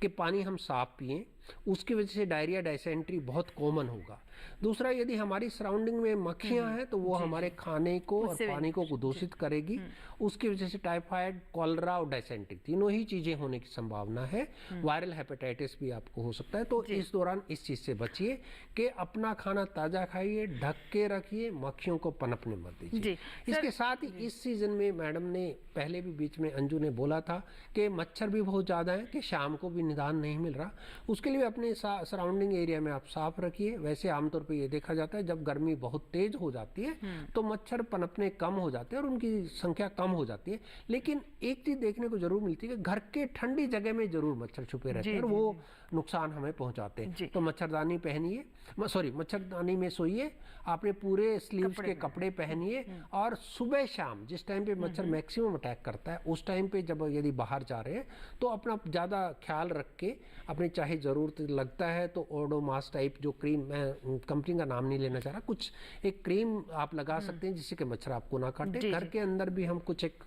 कि पानी हम साफ पिएं, उसकी वजह से डायरिया, डायसेंट्री बहुत कॉमन होगा। दूसरा, यदि हमारी सराउंडिंग में मक्खियां हैं तो वो हमारे खाने को और पानी को दूषित करेगी, उसकी वजह से टाइफाइड, कॉलरा और डायसेंट्री तीनों ही चीजें होने की संभावना है। वायरल हेपेटाइटिस भी आपको हो सकता है। तो इस दौरान इस चीज से बचिए कि अपना खाना ताजा खाइए, ढक के रखिए, मक्खियों को पनपने मत दीजिए। इसके साथ ही इस सीजन में मैडम ने पहले भी बीच में अंजू ने बोला था कि मच्छर भी बहुत ज्यादा है, कि शाम को भी निदान नहीं मिल रहा। उसके लिए फिर भी अपने सराउंडिंग एरिया में आप साफ रखिए। वैसे आमतौर पे ये देखा जाता है जब गर्मी बहुत तेज हो जाती है तो मच्छर पनपने कम हो जाते हैं और उनकी संख्या कम हो जाती है। लेकिन एक चीज देखने को जरूर मिलती है कि घर के ठंडी जगह में जरूर मच्छर छुपे रहते हैं और वो नुकसान हमें पहुंचाते हैं। तो मच्छरदानी पहनिए, मच्छरदानी में सोइए, आपने पूरे स्लीव्स के कपड़े पहनिए और सुबह शाम जिस टाइम पे मच्छर मैक्सिमम अटैक करता है उस टाइम पे जब यदि बाहर जा रहे हैं तो अपना ज़्यादा ख्याल रख के अपने चाहे ज़रूरत लगता है तो ओडोमास टाइप जो क्रीम, मैं कंपनी का नाम नहीं लेना चाह रहा, कुछ एक क्रीम आप लगा सकते हैं जिससे कि मच्छर आपको ना काटे। घर के अंदर भी हम कुछ एक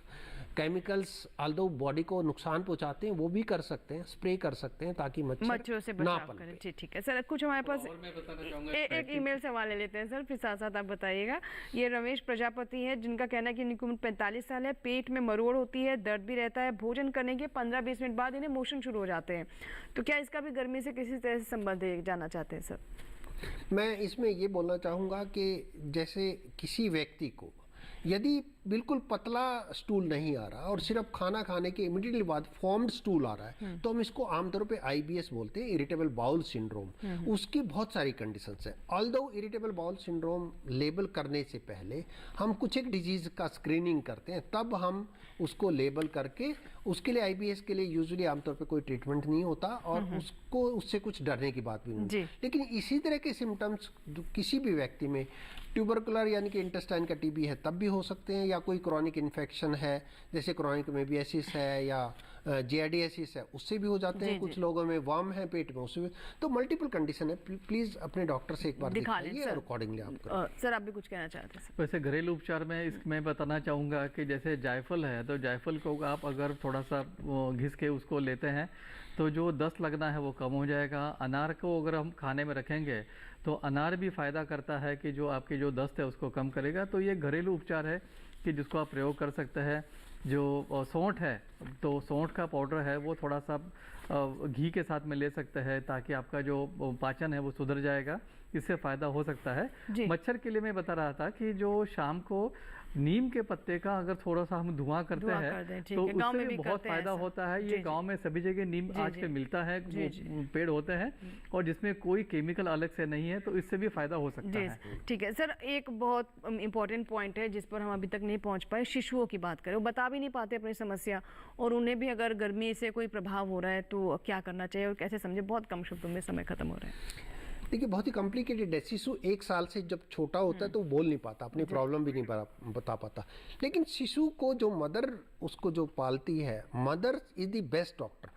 केमिकल्स ऑल्दो बॉडी को नुकसान पहुंचाते हैं वो भी कर सकते हैं, स्प्रे कर सकते हैं ताकि मच्छरों से बचाव करें। जी ठीक है सर, कुछ हमारे पास एक ईमेल सवाल ले लेते हैं सर, फिर साथ साथ आप बताइएगा। ये रमेश प्रजापति है जिनका कहना है कि इनकी उम्र 45 साल है, पेट में मरोड़ होती है, दर्द भी रहता है, भोजन करने के 15-20 मिनट बाद इन्हें मोशन शुरू हो जाते हैं, तो क्या इसका भी गर्मी से किसी तरह से संबंध है, जानना चाहते हैं सर। मैं इसमें ये बोलना चाहूँगा कि जैसे किसी व्यक्ति को यदि बिल्कुल पतला स्टूल नहीं आ रहा और सिर्फ खाना खाने के इमीडिएटली बाद फॉर्म्ड स्टूल आ रहा है तो हम इसको आमतौर पे IBS बोलते हैं, इरिटेबल बाउल सिंड्रोम। उसकी बहुत सारी कंडीशंस है। Although irritable bowel syndrome label करने से पहले हम कुछ एक डिजीज का स्क्रीनिंग करते हैं, तब हम उसको लेबल करके, उसके लिए IBS के लिए यूजुअली आमतौर पे कोई ट्रीटमेंट नहीं होता और उसको उससे कुछ डरने की बात भी नहीं। लेकिन इसी तरह के सिम्टम्स किसी भी व्यक्ति में ट्यूबरकुलर यानी कि इंटेस्टाइन का TB है तब भी हो सकते हैं, या कोई क्रॉनिक इन्फेक्शन है जैसे क्रॉनिक मेबियासिस है या जियार्डियासिस है उससे भी हो जाते हैं। कुछ लोगों में वर्म है पेट में उससे भी, तो मल्टीपल कंडीशन है। प्लीज अपने डॉक्टर से एक बार दिखाइए और अकॉर्डिंगली आप करें। सर आप भी कुछ कहना चाहते हैं? वैसे घरेलू उपचार में मैं बताना चाहूँगा कि जैसे जायफल है तो जायफल को आप अगर थोड़ा सा घिस के उसको लेते हैं तो जो दस्त लगना है वो कम हो जाएगा। अनार को अगर हम खाने में रखेंगे तो अनार भी फ़ायदा करता है कि जो आपकी जो दस्त है उसको कम करेगा। तो ये घरेलू उपचार है कि जिसको आप प्रयोग कर सकते हैं। जो सौंठ है तो सौंठ का पाउडर है वो थोड़ा सा घी के साथ में ले सकते हैं ताकि आपका जो पाचन है वो सुधर जाएगा, इससे फ़ायदा हो सकता है। मच्छर के लिए मैं बता रहा था कि जो शाम को नीम के पत्ते का अगर थोड़ा सा हम धुआं करते हैं तो उससे भी बहुत फायदा होता है। ये गांव में सभी जगह नीम आजकल मिलता है, पेड़ होते हैं और जिसमें कोई केमिकल अलग से नहीं है, तो इससे भी फायदा हो सकता है। ठीक है सर, एक बहुत इंपॉर्टेंट पॉइंट है जिस पर हम अभी तक नहीं पहुंच पाए, शिशुओं की बात करें। वो बता भी नहीं पाते अपनी समस्या और उन्हें भी अगर गर्मी से कोई प्रभाव हो रहा है तो क्या करना चाहिए और कैसे समझे? बहुत कम शब्दों में समय खत्म हो रहा है। देखिए बहुत ही कॉम्प्लिकेटेड है। शिशु 1 साल से जब छोटा होता है तो बोल नहीं पाता, अपनी प्रॉब्लम भी नहीं बता पाता। लेकिन शिशु को जो मदर उसको जो पालती है, mother is the best doctor.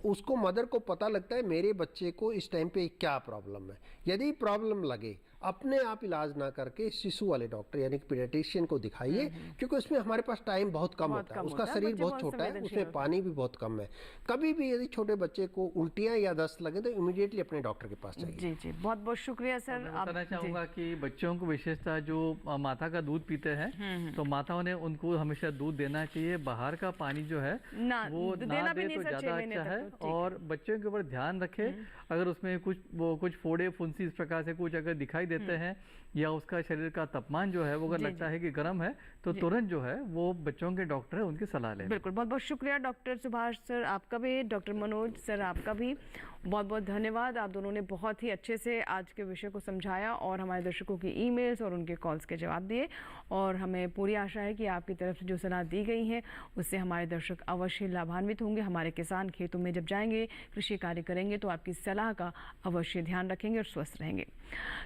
उसको मदर को पता लगता है मेरे बच्चे को इस टाइम पे क्या प्रॉब्लम है। यदि प्रॉब्लम लगे अपने आप इलाज ना करके शिशु वाले डॉक्टर यानी कि पीडियाट्रिशियन को दिखाइए, क्योंकि उसमें हमारे पास टाइम बहुत कम होता है। उसका शरीर बहुत छोटा है, उसमें पानी भी बहुत कम है। कभी भी यदि छोटे बच्चे को उल्टियाँ या दस्त लगे तो इमीडिएटली अपने डॉक्टर के पास जाइए। जी जी, बहुत बहुत शुक्रिया सर। मैं बताना चाहूँगा कि बच्चों को विशेषतः जो माता का दूध पीते हैं तो माताओं ने उनको हमेशा दूध देना चाहिए। बाहर का पानी जो है वो ना दे तो ज़्यादा अच्छा है। और बच्चों के ऊपर ध्यान रखें, अगर उसमें कुछ फोड़े फुंसी इस प्रकार से कुछ अगर दिखाई देते हैं या उसका शरीर का तापमान जो है वो अगर लगता है कि गर्म है तो तुरंत जो है वो बच्चों के डॉक्टर है उनकी सलाह लें। बिल्कुल, बहुत बहुत शुक्रिया डॉक्टर सुभाष सर आपका भी, डॉक्टर मनोज सर आपका भी बहुत बहुत धन्यवाद। आप दोनों ने बहुत ही अच्छे से आज के विषय को समझाया और हमारे दर्शकों की ईमेल्स और उनके कॉल्स के जवाब दिए और हमें पूरी आशा है कि आपकी तरफ से जो सलाह दी गई है उससे हमारे दर्शक अवश्य लाभान्वित होंगे। हमारे किसान खेतों में जब जाएंगे, कृषि कार्य करेंगे तो आपकी सलाह का अवश्य ध्यान रखेंगे और स्वस्थ रहेंगे।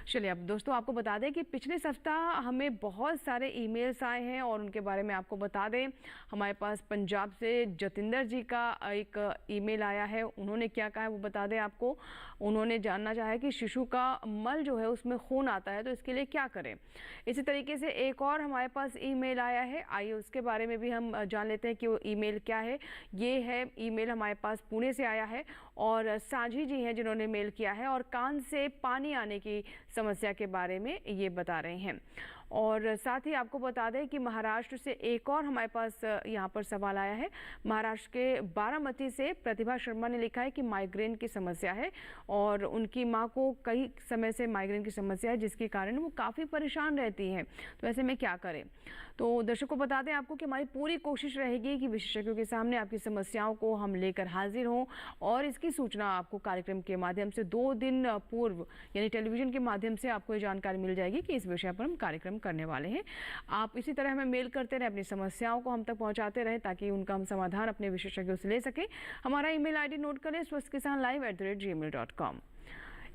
चलिए अब दोस्तों आपको बता दें कि पिछले सप्ताह हमें बहुत सारे ईमेल्स आए हैं और उनके बारे में आपको बता दें। हमारे पास पंजाब से जतिंदर जी का एक ईमेल आया है। उन्होंने क्या कहा है वो बता दें आपको। उन्होंने जानना चाहा है कि शिशु का मल जो है उसमें खून आता है तो इसके लिए क्या करें। इसी तरीके से एक और हमारे पास ईमेल आया है, आइए उसके बारे में भी हम जान लेते हैं कि वो ईमेल क्या है। ये है ईमेल हमारे पास पुणे से आया है और साझी जी हैं जिन्होंने मेल किया है और कान से पानी आने की समस्या समस्या के बारे में ये बता रहे हैं। और साथ ही आपको बता दें कि महाराष्ट्र से एक और हमारे पास यहाँ पर सवाल आया है। महाराष्ट्र के बारामती से प्रतिभा शर्मा ने लिखा है कि माइग्रेन की समस्या है और उनकी माँ को कई समय से माइग्रेन की समस्या है, जिसके कारण वो काफ़ी परेशान रहती हैं। तो ऐसे में क्या करें? तो दर्शकों को बता दें आपको कि हमारी पूरी कोशिश रहेगी कि विशेषज्ञों के सामने आपकी समस्याओं को हम लेकर हाजिर हों और इसकी सूचना आपको कार्यक्रम के माध्यम से 2 दिन पूर्व यानी टेलीविजन के माध्यम से आपको ये जानकारी मिल जाएगी कि इस विषय पर हम कार्यक्रम करने वाले हैं। आप इसी तरह हमें मेल करते रहें, अपनी समस्याओं को हम तक पहुंचाते रहें ताकि उनका हम समाधान अपने विशेषज्ञों से ले सकें। हमारा ईमेल आईडी नोट करें swasthkisanlive@gmail.com।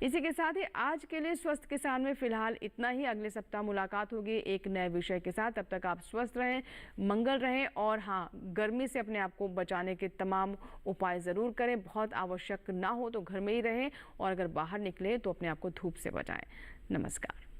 इसी के साथ ही आज के लिए स्वस्थ किसान में फिलहाल इतना ही। अगले सप्ताह मुलाकात होगी एक नए विषय के साथ। तब तक आप स्वस्थ रहें, मंगल रहें और हाँ, गर्मी से अपने आप को बचाने के तमाम उपाय ज़रूर करें। बहुत आवश्यक ना हो तो घर में ही रहें और अगर बाहर निकले तो अपने आप को धूप से बचाएं। नमस्कार।